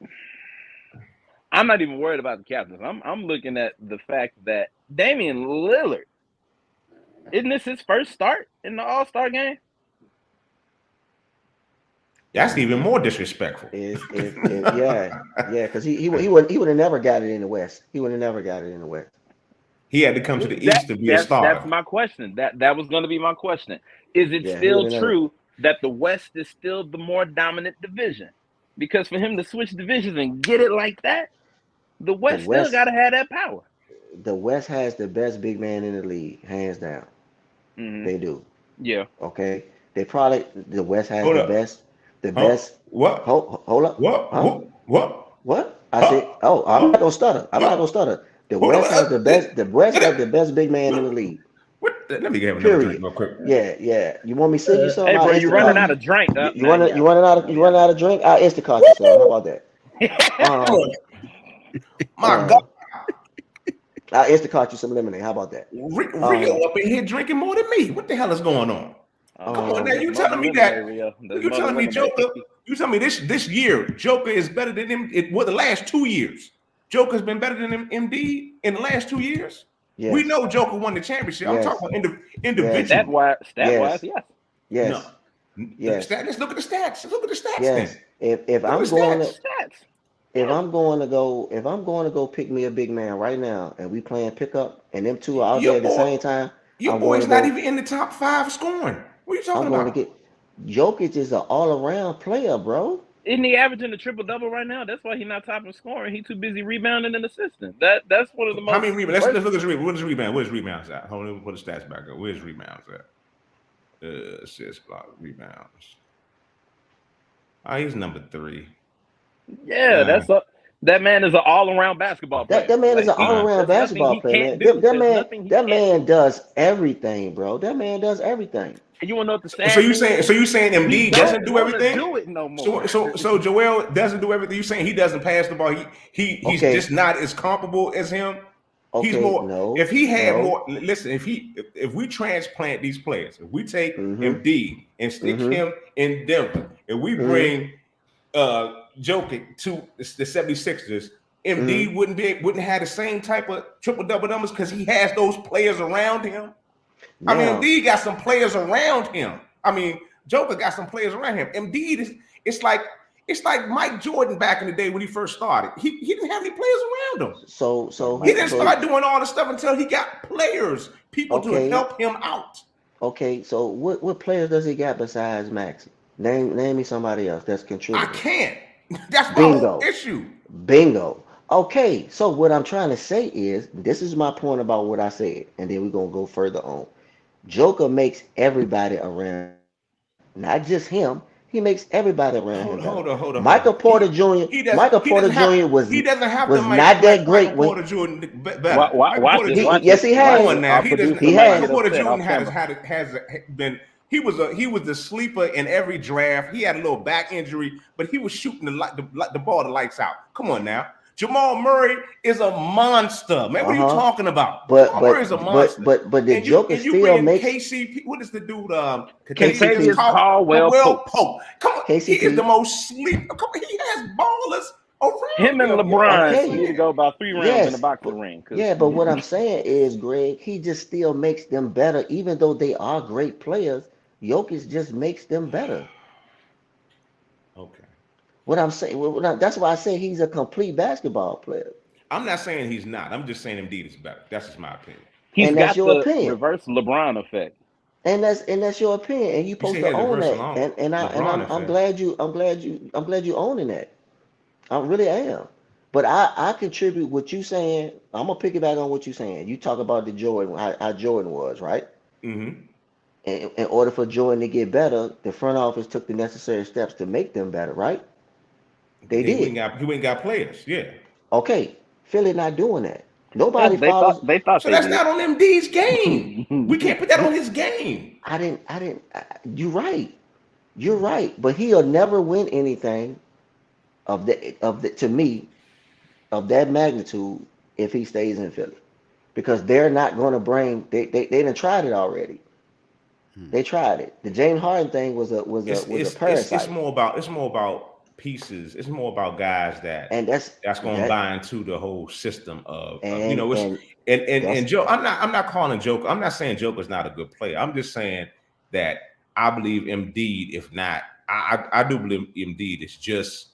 I'm not even worried about the captains. I'm looking at the fact that Damian Lillard. Isn't this his first start in the All-Star game? That's even more disrespectful. Yeah, because he would have never got it in the West. He would have never got it in the West. He had to come to the East to be a star. That's my question. That was going to be my question. Is it still true that the West is still the more dominant division? Because for him to switch divisions and get it like that, the West still got to have that power. The West has the best big man in the league, hands down. Mm-hmm. They do. Yeah. Okay. The West has the best. What? Hold up. What? I said, I'm not gonna stutter. The West has the best. The West has the best big man in the league. Let me get another drink real quick. Yeah. You want me to send you something? Hey, bro, you running out of drink? You running out of drink? I'll Instacart you some. How about that? My God. I Instacart you some lemonade. How about that? Rio up in here drinking more than me. What the hell is going on? Come on now, you telling me that? You telling me Joker? You telling me this year Joker is better than him? The last 2 years, Joker's been better than him, MD in the last 2 years. Yes. We know Joker won the championship. Yes. I'm talking about individual. Stat-wise, yes. Yes. No. Yes. Let's look at the stats. Let's look at the stats. Yes. Then. If I'm going to go pick me a big man right now, and we playing pickup, and them two are out there at the same time, your boy's not even in the top 5 scoring. What are you talking about? I'm going to get Jokic is an all-around player, bro. Isn't he averaging a triple-double right now? That's why he's not top in scoring. He's too busy rebounding and assisting. That's one of the most. How many rebounds? Let's look at his rebound. What is rebound? Where's rebounds at? Hold on, put the stats back up. Where's rebounds at? Assist, block, rebounds. He's number 3. Yeah, that man is an all-around basketball player. That man is an all-around basketball player. That man does everything, bro. That man does everything. And you want to know what the stats? So you saying Embiid doesn't do everything? Do it no more. So Joel doesn't do everything. You saying he doesn't pass the ball? He's just not as comparable as him. Okay, he's more. No, if he had more, listen. If we transplant these players, if we take Embiid and stick him in Denver, and we bring Jokic to the 76ers, Embiid wouldn't have the same type of triple-double numbers because he has those players around him. I mean, Embiid got some players around him. I mean, Joker got some players around him. Embiid it's like Mike Jordan back in the day when he first started. He didn't have any players around him. So he didn't start doing all the stuff until he got people to help him out. Okay, so what players does he got besides Maxey? Name me somebody else that's contributing. I can't. That's my whole issue. Bingo. Okay, so what I'm trying to say is, this is my point about what I said, and then we're going to go further on. Joker makes everybody around, not just him. He makes everybody around him. Hold on. Michael Porter Jr. was not that great. Porter Jr. Yes, he has. He has. Porter Jr. has been. He was the sleeper in every draft. He had a little back injury, but he was shooting the ball the lights out. Come on now. Jamal Murray is a monster, man. What are you talking about? Jamal Murray is a monster. But the Joker still makes KCP. What is the dude? Kentavious Caldwell-Pope. Come on, KCP. He is the most sleep. Come on, he has ballers around him and LeBron need to go about 3 rounds in the boxing ring. Yeah, but what I'm saying is, Greg, he just still makes them better, even though they are great players. Jokic just makes them better. Okay. What I'm saying, that's why I say he's a complete basketball player. I'm not saying he's not. I'm just saying Embiid is better. That's just my opinion. He's got the reverse LeBron effect. And that's your opinion, and you supposed to own that. And I'm glad you owning that. I really am. But I contribute what you saying. I'm gonna piggyback on what you're saying. You talk about the Jordan, how Jordan was, right? Mm-hmm. And in order for Jordan to get better, the front office took the necessary steps to make them better, right? They did. He went got players, yeah. Okay, Philly not doing that. Nobody follows. They thought so that's not on MD's game. We can't put that on his game. I didn't. You're right. You're right. But he'll never win anything of to me of that magnitude if he stays in Philly, because they're not going to bring. They done tried it already. They tried it. The James Harden thing was a parasite. It's more about pieces. It's more about guys that's going to buy into the whole system of and Joe. I'm not calling Joker. I'm not saying Joker's not a good player. I'm just saying that I believe Embiid, if not, I do believe Embiid is just,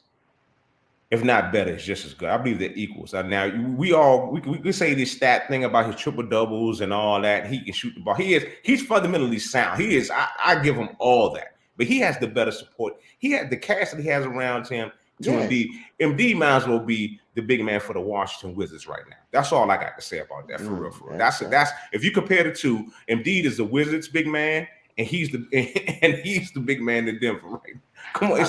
if not better, it's just as good. I believe they're equals. Now we say this stat thing about his triple doubles and all that. He can shoot the ball. He's fundamentally sound. He is. I give him all that. But he has the better support. He had the cast that he has around him to Embiid. Embiid might as well be the big man for the Washington Wizards right now. That's all I got to say about that. For real. That's if you compare the two, Embiid is the Wizards big man, and he's the big man in Denver right now. Come on,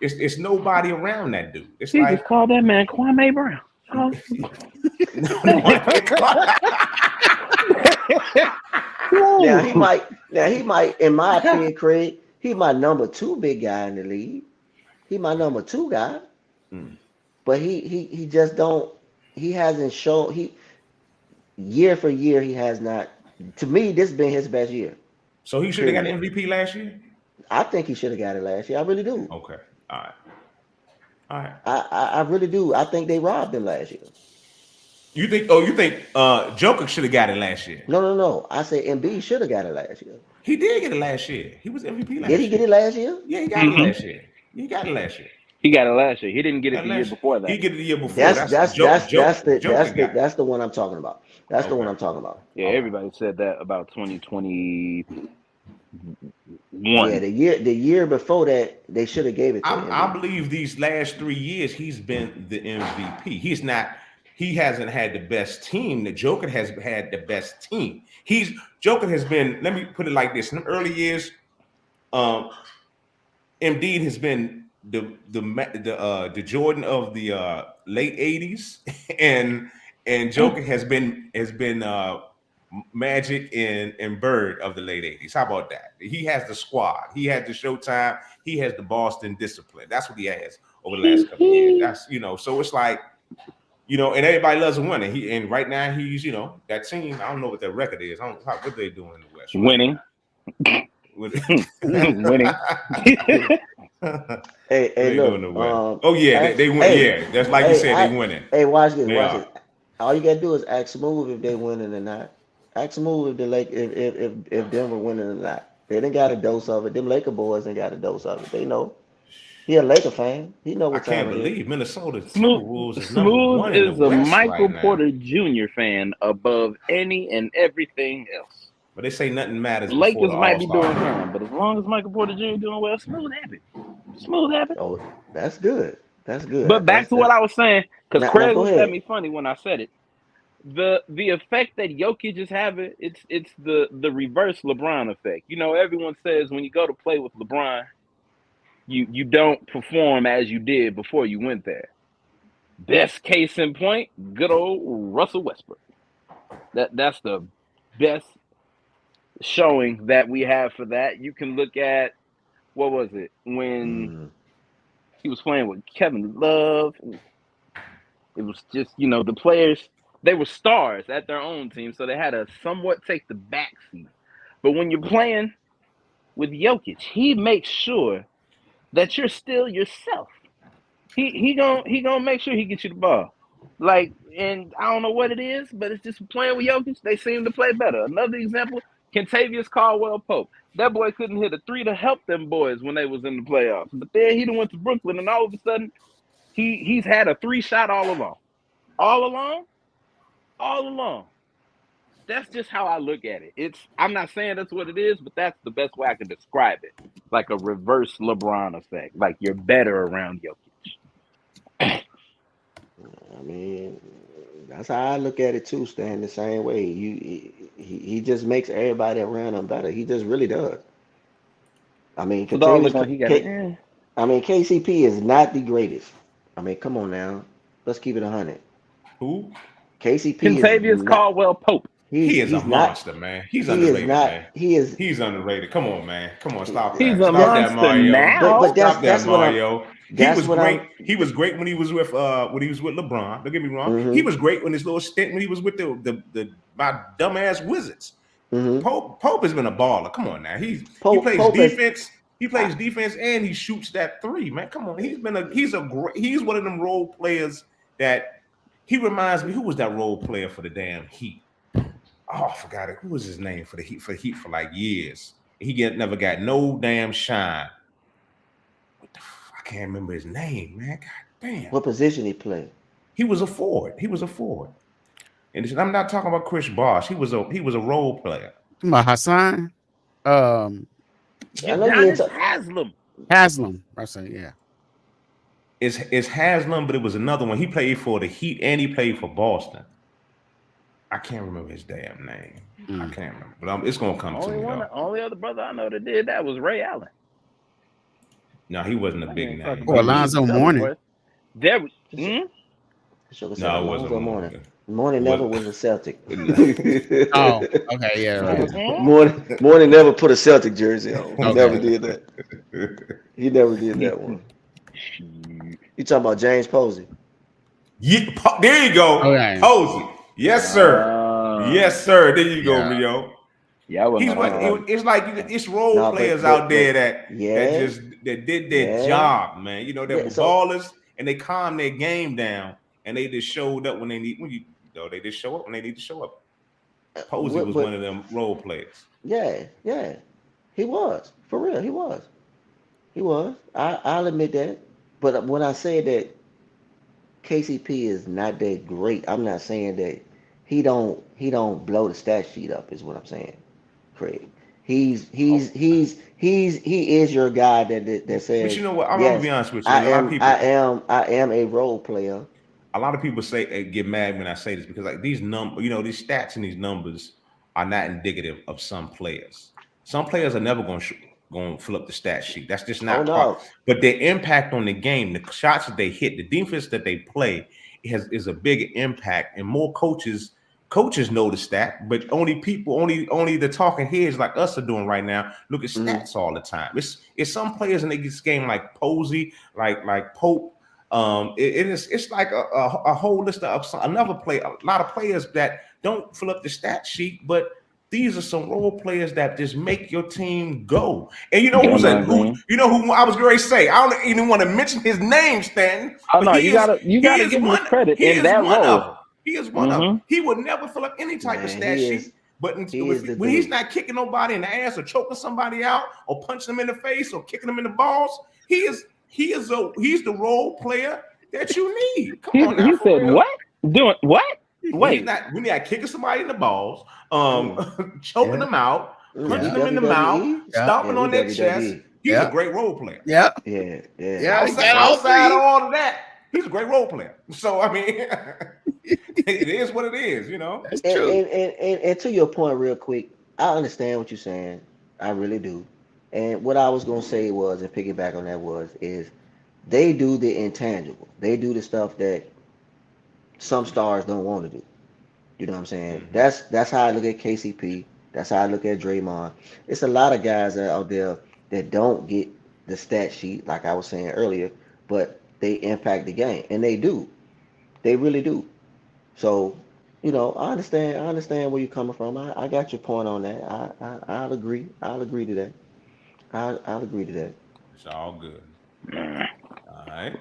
it's nobody around that dude. It's he just called that man Kwame Brown. Now he might, in my opinion, Craig, he my number 2 big guy in the league. He my number 2 guy. but he just don't. He hasn't shown year for year he has not. To me, this has been his best year. So he should have got an MVP last year. I think he should have got it last year. I really do. Okay. All right. I really do. I think they robbed him last year. You think? Oh, you think Joker should have got it last year? No. I say Embiid should have got it last year. He did get it last year. He was MVP last year. Did he get it last year? Yeah, he got it last year. He got it last year. He got it last year. He didn't get it the year before that. He get it the year before. That's the one I'm talking about. That's the one I'm talking about. Yeah, everybody said that about 2021. Yeah, the year before that, they should have gave it to him. I believe these last 3 years he's been the MVP. He hasn't had the best team. The Joker has had the best team. Joker has been, let me put it like this. In the early years, Embiid has been the Jordan of the late 80s, and Joker has been Magic and Bird of the late 80s. How about that? He has the squad. He has the Showtime. He has the Boston discipline. That's what he has over the last couple of years. That's, so it's like, and everybody loves him winning. And right now he's, that team, I don't know what their record is. I don't know what they're doing in the West. Winning. Winning. Hey, look. They win. Yeah, that's like you said, they winning. Hey, watch this. Watch this. All you gotta do is ask Smoooth if they winning or not. Ask Smoooth if Denver winning or not. They didn't got a dose of it. Them Laker boys ain't got a dose of it. They know. He a Laker fan. He know what time it is. I can't believe Minnesota Smoooth is a Michael Porter Jr. fan above any and everything else. But they say nothing matters. Lakers might be doing fine, but as long as Michael Porter Jr. doing well, Smoooth happy. Oh, that's good. That's good. But back to what I was saying, because Craig looked at me funny when I said it. The effect that Jokic is having, it's the reverse LeBron effect. Everyone says when you go to play with LeBron, you don't perform as you did before you went there. Best case in point, good old Russell Westbrook. That's the best showing that we have for that. You can look at, what was it, when he was playing with Kevin Love. It was just, the players, they were stars at their own team, so they had to somewhat take the backseat. But when you're playing with Jokic, he makes sure that you're still yourself. He gonna make sure he gets you the ball. And I don't know what it is, but it's just playing with Jokic, they seem to play better. Another example, Kentavious Caldwell-Pope. That boy couldn't hit a three to help them boys when they was in the playoffs. But then he went to Brooklyn, and all of a sudden, he's had a 3-shot all along. All along. That's just how I look at it. I'm not saying that's what it is, but that's the best way I can describe it. Like a reverse LeBron effect. Like you're better around Jokic. I mean, that's how I look at it too, Stan, the same way. He just makes everybody around him better. He just really does. I mean, KCP is not the greatest. I mean, come on now. Let's keep it 100. Who? KCP Kentavious Caldwell-Pope. He is a monster, man. He's underrated, man. He's underrated. Come on, man. Come on, stop that. He's a monster Mario. Now. But that's Mario. He was great. He was great when he was with LeBron. Don't get me wrong. Mm-hmm. He was great when his little stint when he was with my dumbass Wizards. Mm-hmm. Pope has been a baller. Come on now. He plays defense. He plays defense and he shoots that three, man. Come on. He's one of them role players that he reminds me. Who was that role player for the damn Heat? Oh, I forgot it. Who was his name for the Heat? For like years. He never got no damn shine. I can't remember his name, man. God damn. What position he played? He was a forward. And I'm not talking about Chris Bosh. He was a role player. Hassan. Haslam. I say, yeah. It's Haslam, but it was another one. He played for the Heat and he played for Boston. I can't remember his damn name. I can't remember, but it's gonna come to me. Only other brother I know that did that was Ray Allen. No, he wasn't a big name. Oh, Alonzo Mourning. No, it wasn't Mourning. Mourning never was a Celtic. Oh, okay, yeah. Right. Mourning never put a Celtic jersey on. He never did that. He never did that one. You talking about James Posey? Yeah, there you go. Okay. Posey. Yes, sir. Yes, sir. There you go, Rio. Yeah, He's what it's like. It's role players out there that did their job, man. You know, they were ballers and they calmed their game down and they just showed up when they need. They just show up when they need to show up. Posey was one of them role players. Yeah, he was for real. He was. I'll admit that. But when I say that KCP is not that great, I'm not saying that he don't blow the stat sheet up. Is what I'm saying, Craig. He is your guy that says. But you know what? I'm gonna be honest with you. I am a role player. A lot of people get mad when I say this because like these these stats and these numbers are not indicative of some players. Some players are never going to fill up the stat sheet. That's just not part. But their impact on the game, the shots that they hit, the defense that they play is a bigger impact. And more coaches know the stat, but only the talking heads like us are doing right now look at stats all the time. It's some players in this game like Posey, like Pope. It's like a whole list of another play. A lot of players that don't fill up the stat sheet, but these are some role players that just make your team go. And you know who I was going to say? I don't even want to mention his name, Stanton. Oh no, you gotta give him his credit in that role. He is one of them. He would never fill up any type of stat sheet. But when he's not kicking nobody in the ass or choking somebody out or punching them in the face or kicking them in the balls, he's the role player that you need. Come on now. He said real. What? Doing what? Wait. We're not kicking somebody in the balls, choking them out, punching them in the mouth, stomping on their chest. He's a great role player. Yeah. Outside of all of that, he's a great role player. So I mean, it is what it is, you know. That's true. And to your point, real quick, I understand what you're saying. I really do. And what I was gonna say was, and piggyback on that is they do the intangible. They do the stuff that some stars don't want to do. You know what I'm saying? Mm-hmm. That's how I look at KCP. That's how I look at Draymond. It's a lot of guys out there that don't get the stat sheet, like I was saying earlier, but they impact the game, and they do. They really do. So, you know, I understand where you're coming from. I got your point on that. I'll agree. I'll agree to that. I'll agree to that. It's all good. All right.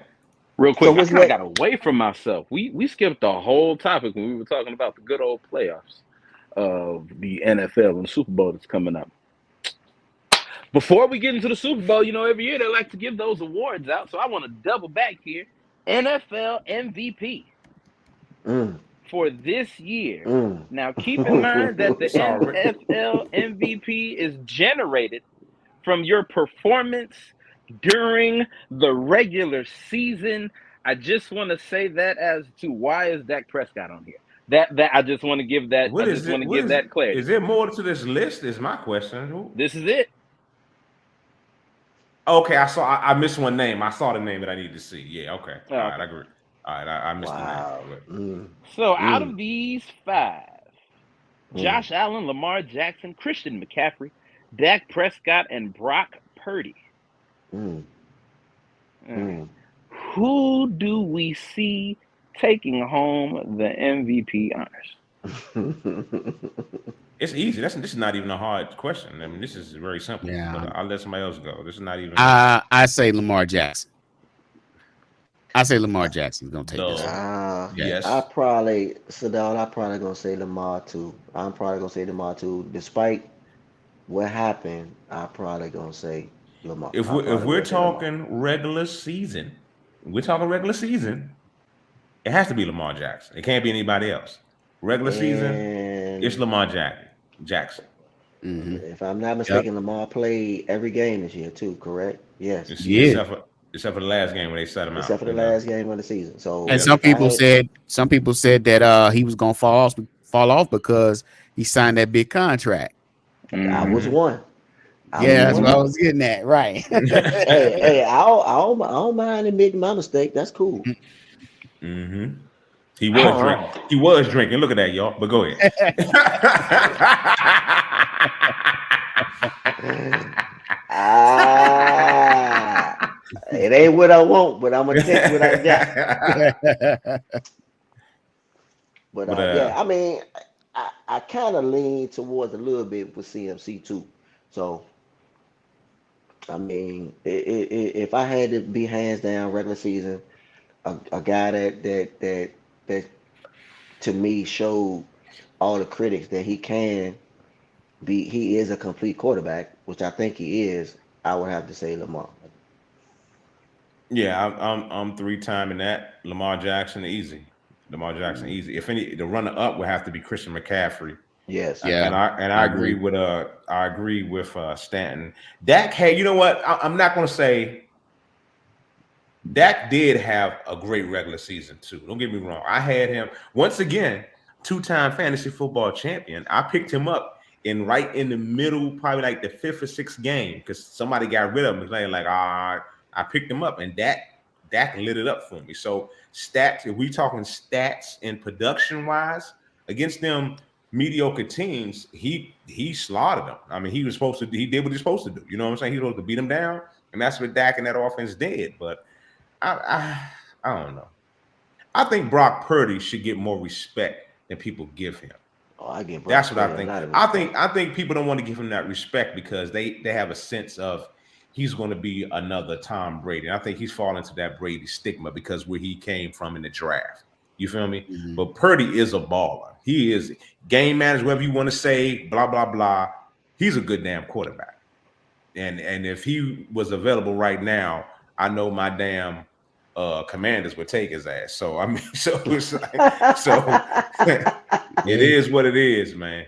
Real quick, I kind of got away from myself. We skipped the whole topic when we were talking about the good old playoffs of the NFL and the Super Bowl that's coming up. Before we get into the Super Bowl, you know, every year they like to give those awards out, so I want to double back here. NFL MVP for this year. Now, keep in mind that the NFL MVP is generated from your performance during the regular season. I just want to say that as to why is Dak Prescott on here. That I just want to give that. That clarity. Is there more to this list? Is my question. This is it. Okay, I missed one name. I saw the name that I needed to see. Yeah, okay. All right, I agree. All right, I missed the name. So out of these five, Josh Allen, Lamar Jackson, Christian McCaffrey, Dak Prescott, and Brock Purdy. Who do we see taking home the MVP honors? It's easy. This is not even a hard question. I mean, this is very simple. Yeah. But I'll let somebody else go. This is not even. I say Lamar Jackson. I say Lamar Jackson's gonna take this. Yes. I probably gonna say Lamar too. I'm probably gonna say Lamar too. Despite what happened, I'm probably gonna say Lamar. If we're talking regular season, it has to be Lamar Jackson. It can't be anybody else. Regular season, it's Lamar Jackson. Mm-hmm. If I'm not mistaken, Lamar played every game this year too, correct? Yes. Except for the last game when they set him out. Except for the last game of the season. So and some people said that he was gonna fall off because he signed that big contract. I was one. That's what I was getting at. Right. hey, I don't mind admitting my mistake. That's cool. Mm-hmm. He was drinking. Look at that, y'all. But go ahead. It ain't what I want, but I'm gonna take what I got. But yeah, I mean, I kind of lean towards a little bit with CMC too. So I mean, if I had to be hands down regular season, a guy that to me showed all the critics that he is a complete quarterback, which I think he is. I would have to say Lamar. Yeah, I'm three-time in that. Lamar Jackson, easy. Lamar Jackson, easy. If any, the runner-up would have to be Christian McCaffrey. Yes. Yeah. And I agree with Stanton. Dak had, you know what? I'm not gonna say Dak did have a great regular season too. Don't get me wrong. I had him once again, two-time fantasy football champion. I picked him up right in the middle, probably like the 5th or 6th game, because somebody got rid of him. Like, I picked him up, and Dak lit it up for me. So stats, if we talking stats and production wise against them mediocre teams, he slaughtered them. I mean, he did what he was supposed to do. You know what I'm saying? He was supposed to beat them down, and that's what Dak and that offense did. But I don't know. I think Brock Purdy should get more respect than people give him. Oh, I get Brock That's what Purdy I think. I think people don't want to give him that respect because they have a sense of he's going to be another Tom Brady. And I think he's fallen into that Brady stigma because where he came from in the draft. You feel me? Mm-hmm. But Purdy is a baller. He is game manager, whatever you want to say, blah, blah, blah. He's a good damn quarterback. And if he was available right now, I know my damn Commanders would take his ass. So I mean, so it's like, it is what it is, man.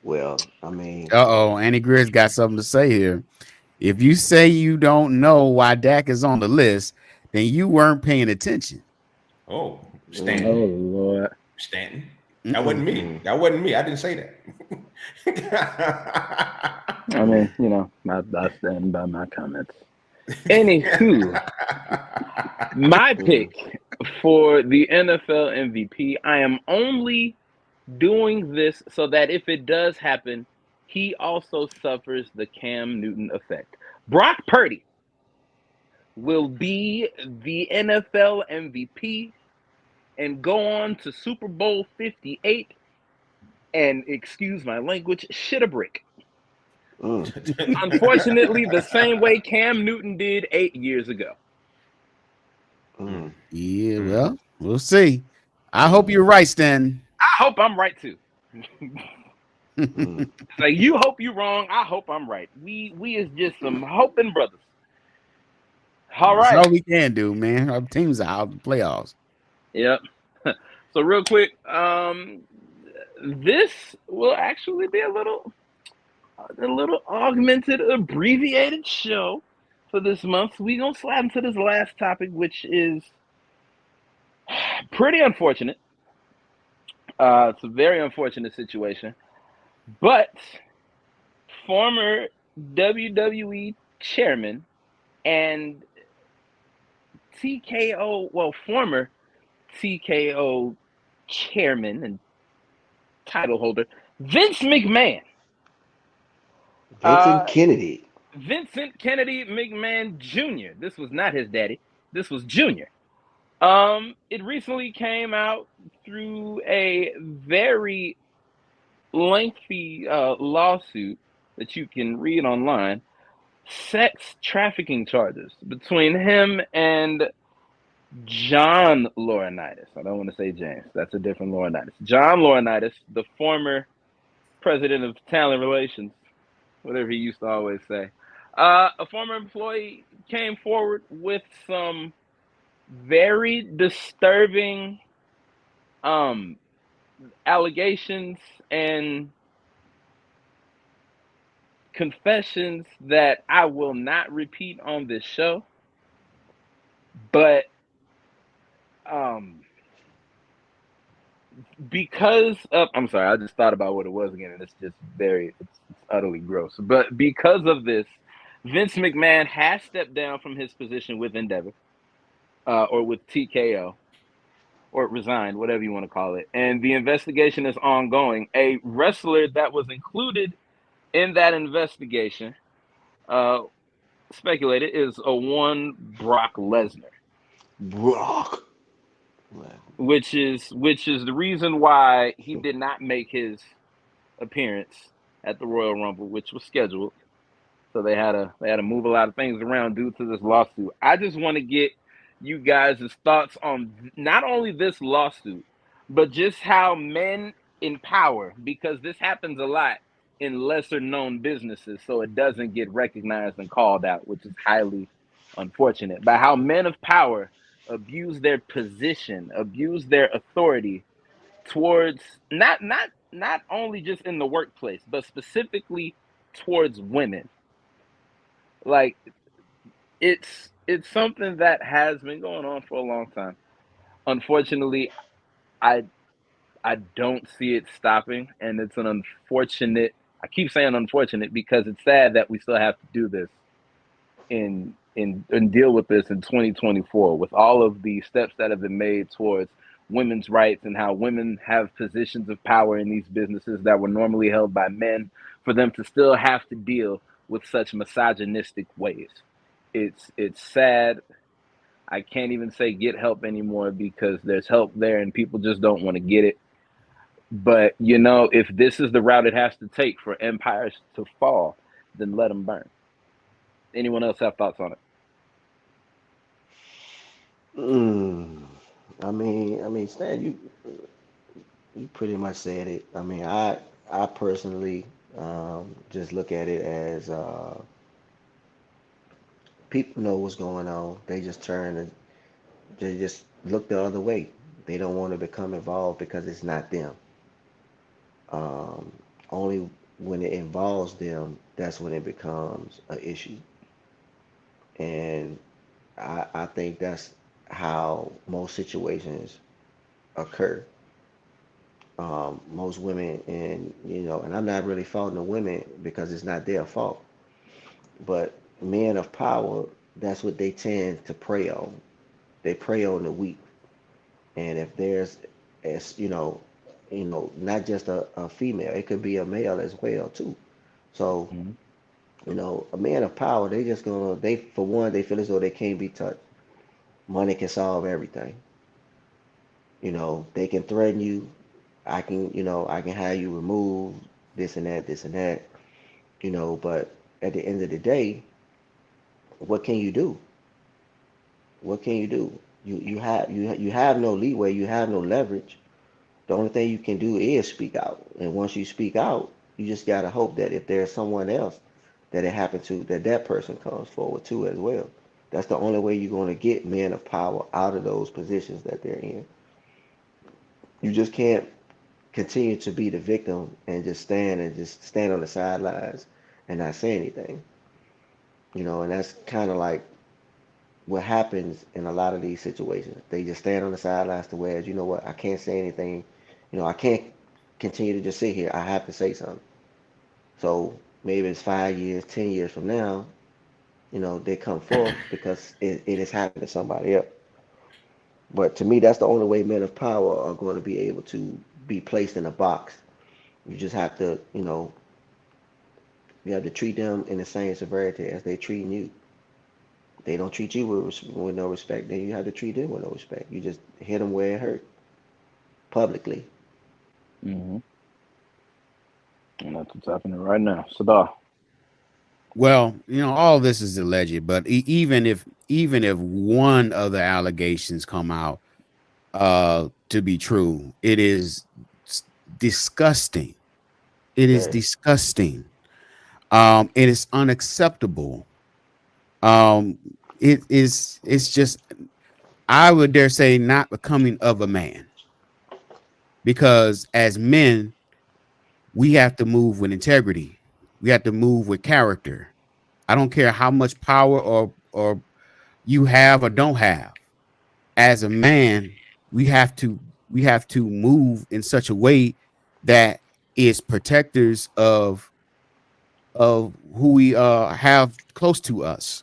Well, I mean, Andy Greer's got something to say here. If you say you don't know why Dak is on the list, then you weren't paying attention. Oh, Stanton. Oh Lord, Stanton. That wasn't me. That wasn't me. I didn't say that. I mean, you know, I stand by my comments. Anywho, my pick for the NFL MVP, I am only doing this so that if it does happen, he also suffers the Cam Newton effect. Brock Purdy will be the NFL MVP and go on to Super Bowl 58 and, excuse my language, shit a brick. Unfortunately, the same way Cam Newton did 8 years ago. Yeah, well, we'll see. I hope you're right, Stan. I hope I'm right too. Like you hope you're wrong. I hope I'm right. We is just some hoping brothers. All right. That's all we can do, man. Our teams are out of the playoffs. Yep. So real quick, this will actually be a little augmented, abbreviated show for this month. So we're gonna slide into this last topic, which is pretty unfortunate. It's a very unfortunate situation. But former WWE chairman and former TKO chairman and title holder, Vince McMahon. Vincent Kennedy. Vincent Kennedy McMahon Jr. This was not his daddy. This was Jr. It recently came out through a very lengthy lawsuit that you can read online. Sex trafficking charges between him and John Laurinaitis. I don't want to say James. That's a different Laurinaitis. John Laurinaitis, the former president of talent relations, whatever he used to always say. A former employee came forward with some very disturbing allegations and confessions that I will not repeat on this show. But because of, I'm sorry, I just thought about what it was again, and it's just it's utterly gross. But because of this, Vince McMahon has stepped down from his position with Endeavor, or with TKO, or resigned, whatever you want to call it. And the investigation is ongoing. A wrestler that was included in that investigation speculated is a one Brock Lesnar, Brock. which is the reason why he did not make his appearance at the Royal Rumble, which was scheduled. So they had to move a lot of things around due to this lawsuit. I just want to get you guys' thoughts on not only this lawsuit, but just how men in power, because this happens a lot in lesser known businesses, so it doesn't get recognized and called out, which is highly unfortunate. But how men of power abuse their position, abuse their authority towards not only just in the workplace, but specifically towards women. Like it's something that has been going on for a long time. Unfortunately, I don't see it stopping, and it's an unfortunate. I keep saying unfortunate because it's sad that we still have to do this and deal with this in 2024 with all of the steps that have been made towards women's rights and how women have positions of power in these businesses that were normally held by men, for them to still have to deal with such misogynistic ways. It's sad. I can't even say get help anymore because there's help there and people just don't want to get it. But, you know, if this is the route it has to take for empires to fall, then let them burn. Anyone else have thoughts on it? I mean, Stan, you pretty much said it. I mean, I personally just look at it as people know what's going on. They just turn and they just look the other way. They don't want to become involved because it's not them. Only when it involves them, that's when it becomes an issue. And I think that's how most situations occur. Most women, and and I'm not really faulting the women because it's not their fault, but men of power, that's what they tend to prey on. They prey on the weak. And if there's, as not just a female, it could be a male as well too. So, Mm-hmm. a man of power, they for one, they feel as though they can't be touched. Money can solve everything. They can threaten you. I can have you removed, this and that, this and that. But at the end of the day, what can you do? What can you do? You have no leeway. You have no leverage. The only thing you can do is speak out. And once you speak out, you just gotta hope that if there's someone else that it happened to, that person comes forward too as well. That's the only way you're gonna get men of power out of those positions that they're in. You just can't continue to be the victim and just stand on the sidelines and not say anything. And that's kind of like what happens in a lot of these situations. They just stand on the sidelines to where, you know what, I can't say anything. I can't continue to just sit here. I have to say something. So maybe it's 5 years, 10 years from now, they come forth because it has happened to somebody else. But to me, that's the only way men of power are going to be able to be placed in a box. You just have to, you have to treat them in the same severity as they treat you. They don't treat you with no respect, then you have to treat them with no respect. You just hit them where it hurt publicly. Mm-hmm. And that's what's happening right now. Sadar. Well, all this is alleged, but even if one of the allegations come out to be true, it is disgusting. It is disgusting. It is unacceptable. It's just, I would dare say, not becoming of a man, because as men, we have to move with integrity. We have to move with character. I don't care how much power or you have or don't have. As a man, we have to move in such a way that is protectors of who we have close to us.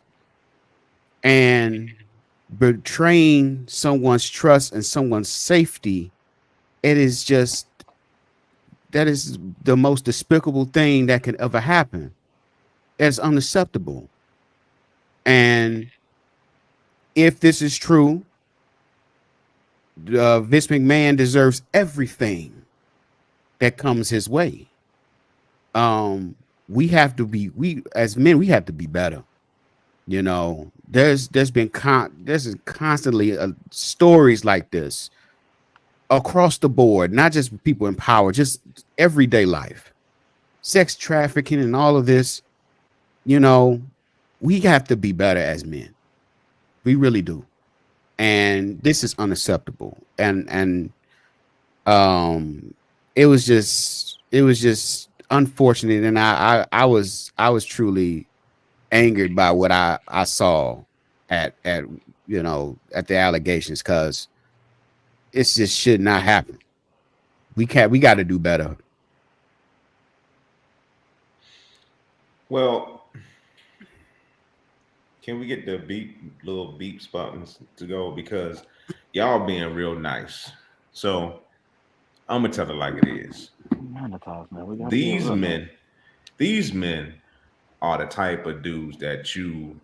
And betraying someone's trust and someone's safety, that is the most despicable thing that can ever happen. It's unacceptable. And if this is true, Vince McMahon deserves everything that comes his way. We have to be, we as men, we have to be better. You know, there's been constantly stories like this across the board, not just people in power, just everyday life, sex trafficking and all of this. You know, we have to be better as men. We really do. And this is unacceptable. And it was just unfortunate. And I was truly angered by what I saw at you know, at the allegations, because it just should not happen. We got to do better. Well, can we get the little beeps buttons to go, because y'all being real nice. So I'm gonna tell it like it is. These men are the type of dudes that you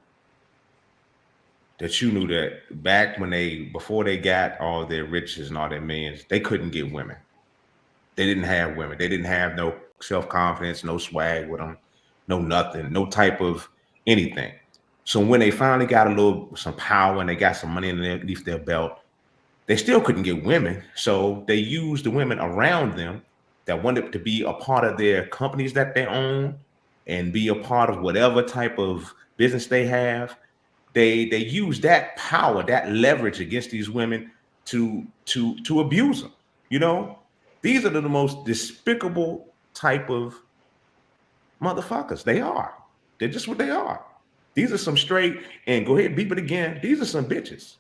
knew that back when before they got all their riches and all their millions, they couldn't get women. They didn't have women. They didn't have no self-confidence, no swag with them, no nothing, no type of anything. So when they finally got some power and they got some money underneath their belt, they still couldn't get women. So they used the women around them that wanted to be a part of their companies that they own and be a part of whatever type of business they have. They use that power, that leverage against these women to abuse them. You know, these are the most despicable type of motherfuckers. They are. They're just what they are. These are some straight, and go ahead, beep it again. These are some bitches.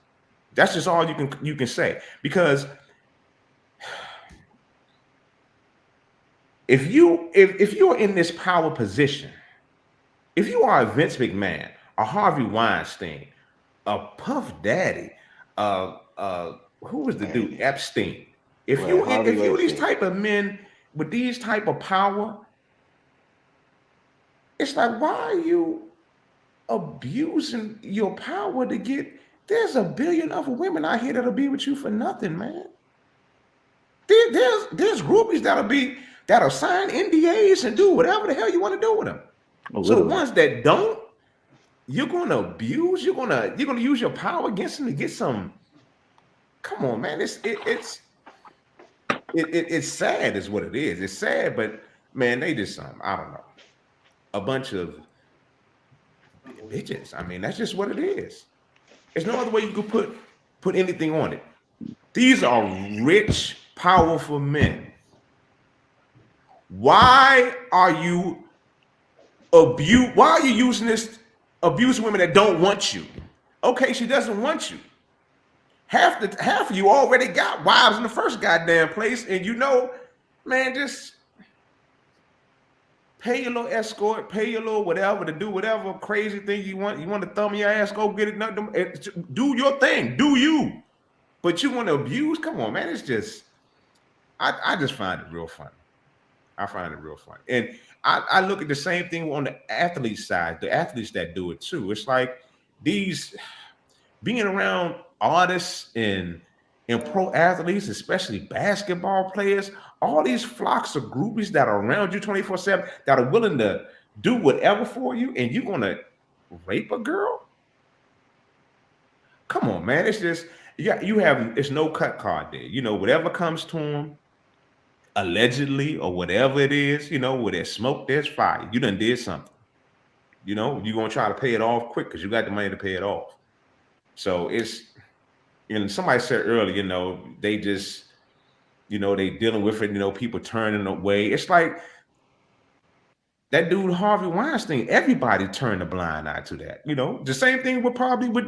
That's just all you can say. Because if you're in this power position, if you are a Vince McMahon, a Harvey Weinstein, a Puff Daddy, who was the dude? Epstein. If you're these type of men with these type of power, it's like, why are you abusing your power to get? There's a billion other women out here that'll be with you for nothing, man. There's groupies that'll sign NDAs and do whatever the hell you want to do with them. So the ones that don't, you're gonna abuse. You're gonna use your power against them to get some. Come on, man. It's sad, is what it is. It's sad, but man, they just I don't know, a bunch of bitches. I mean, that's just what it is. There's no other way you could put anything on it. These are rich, powerful men. Why are you using this, abusing women that don't want you? Okay, she doesn't want you. Half of you already got wives in the first goddamn place, and you know, man, just pay your little escort, pay your little whatever to do whatever crazy thing you want. You want to thumb your ass, go get it. Do your thing. Do you? But you want to abuse? Come on, man. It's just, I just find it real funny. I find it real funny. And I look at the same thing on the athlete side, the athletes that do it too. It's like these, being around artists and pro athletes, especially basketball players, all these flocks of groupies that are around you 24/7 that are willing to do whatever for you, and you're gonna rape a girl? Come on, man. It's just, it's no cut card there. You know, whatever comes to them, allegedly or whatever it is, you know, where there's smoke, there's fire. You done did something. You know, you're gonna try to pay it off quick because you got the money to pay it off. So it's, somebody said earlier, you know, they just, you know, they dealing with it, you know, people turning away. It's like that dude Harvey Weinstein, everybody turned a blind eye to that. You know, the same thing with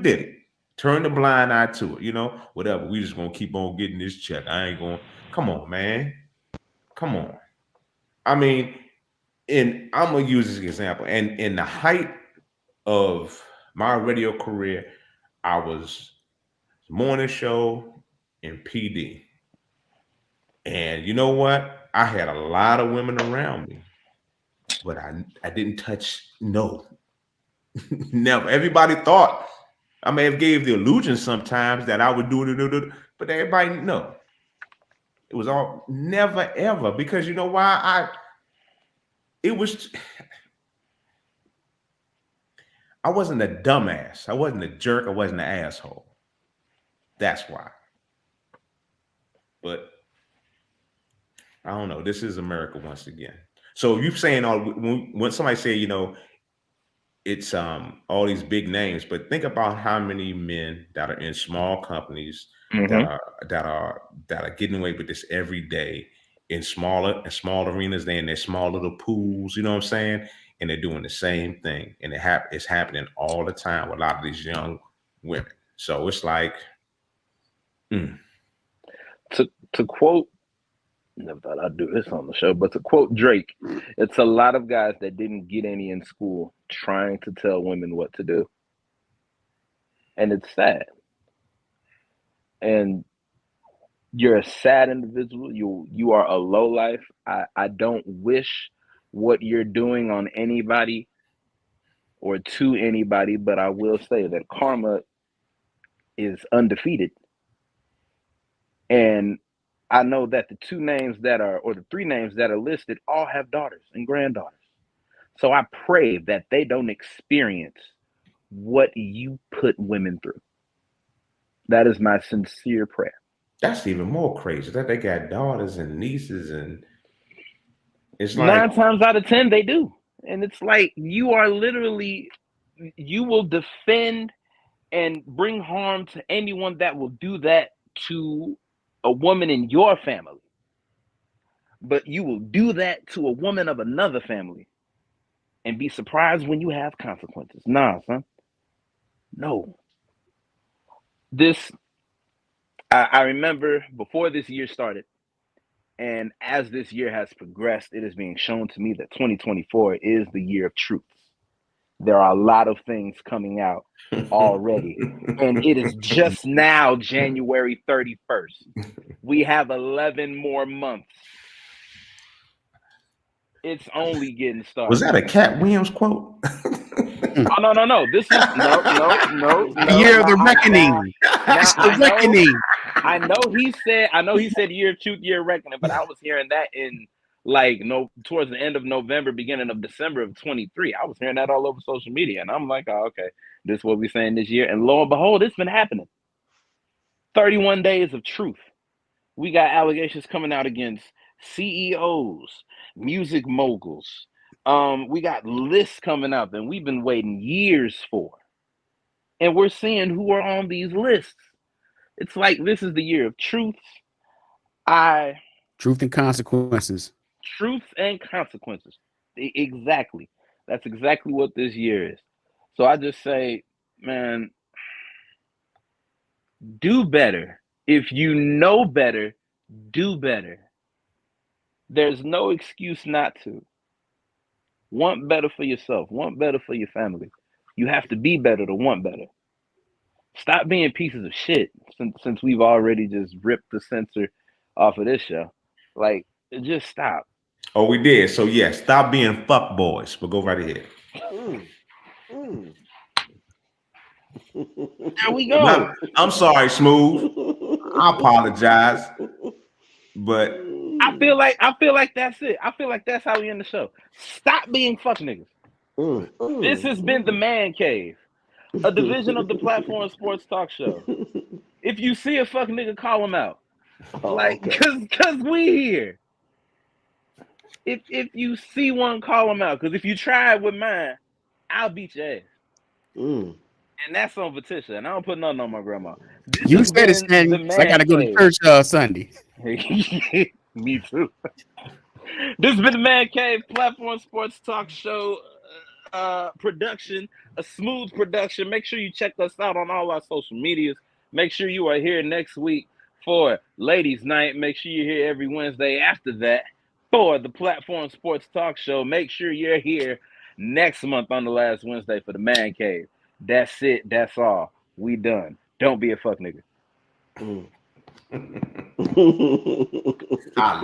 Diddy. Turn the blind eye to it, you know, whatever. We just gonna keep on getting this check. I ain't gonna, come on, man. Come on. I mean, and I'm gonna use this example. And in the height of my radio career, I was morning show and PD. And you know what? I had a lot of women around me, but I didn't touch no. Never. Everybody thought I may have gave the illusion sometimes that I would do it, but everybody know. It was all never ever, because you know why? I wasn't a dumbass. I wasn't a jerk. I wasn't an asshole. That's why. But I don't know. This is America once again. So you're saying when somebody say, you know, it's all these big names, but think about how many men that are in small companies that are getting away with this every day in small arenas. They're in their small little pools. You know what I'm saying? And they're doing the same thing, and it's happening all the time with a lot of these young women. So it's like, to quote, never thought I'd do this on the show, but to quote Drake, it's a lot of guys that didn't get any in school trying to tell women what to do. And it's sad. And you're a sad individual. You are a lowlife. I don't wish what you're doing on anybody or to anybody, but I will say that karma is undefeated. And I know that the three names that are listed all have daughters and granddaughters. So I pray that they don't experience what you put women through. That is my sincere prayer. That's even more crazy that they got daughters and nieces, and it's like 9 times out of 10 they do. And it's like you will defend and bring harm to anyone that will do that to a woman in your family. But you will do that to a woman of another family and be surprised when you have consequences. Nah, son. No. I remember before this year started, and as this year has progressed, it is being shown to me that 2024 is the year of truths. There are a lot of things coming out already, and it is just now January 31st. We have 11 more months. It's only getting started. Was that a Cat Williams quote? Oh, no. This is no. The year of the reckoning. It's the reckoning. I know he said year of truth, year of reckoning, but I was hearing that in towards the end of November, beginning of December of 23. I was hearing that all over social media, and I'm like, oh, okay, this is what we're saying this year. And lo and behold, it's been happening. 31 days of truth. We got allegations coming out against CEOs, music moguls. We got lists coming out that we've been waiting years for. And we're seeing who are on these lists. It's like this is the year of truth. Truth and consequences. Truth and consequences. Exactly. That's exactly what this year is. So I just say, man, do better. If you know better, do better. There's no excuse not to. Want better for yourself. Want better for your family. You have to be better to want better. Stop being pieces of shit since we've already just ripped the censor off of this show. Like, just stop. Oh, we did. So, yeah, stop being fuck boys. But go right ahead. There we go. I'm sorry, Smooth. I apologize. But I feel like that's it. I feel like that's how we end the show. Stop being fuck niggas. This has been the Man Cave, a division of the Platform Sports Talk Show. If you see a fuck nigga, call him out. Cause we here. If you see one, call him out. Because if you try it with mine, I'll beat your ass. And that's on Patricia. And I don't put nothing on my grandma. You said it, man. I gotta go to church Sunday. Me too. This has been the Man Cave Platform Sports Talk Show production, a smooth production. Make sure you check us out on all our social medias. Make sure you are here next week for Ladies Night. Make sure you're here every Wednesday after that for the Platform Sports Talk Show. Make sure you're here next month on the last Wednesday for the Man Cave. That's it. That's all. We done. Don't be a fuck nigga.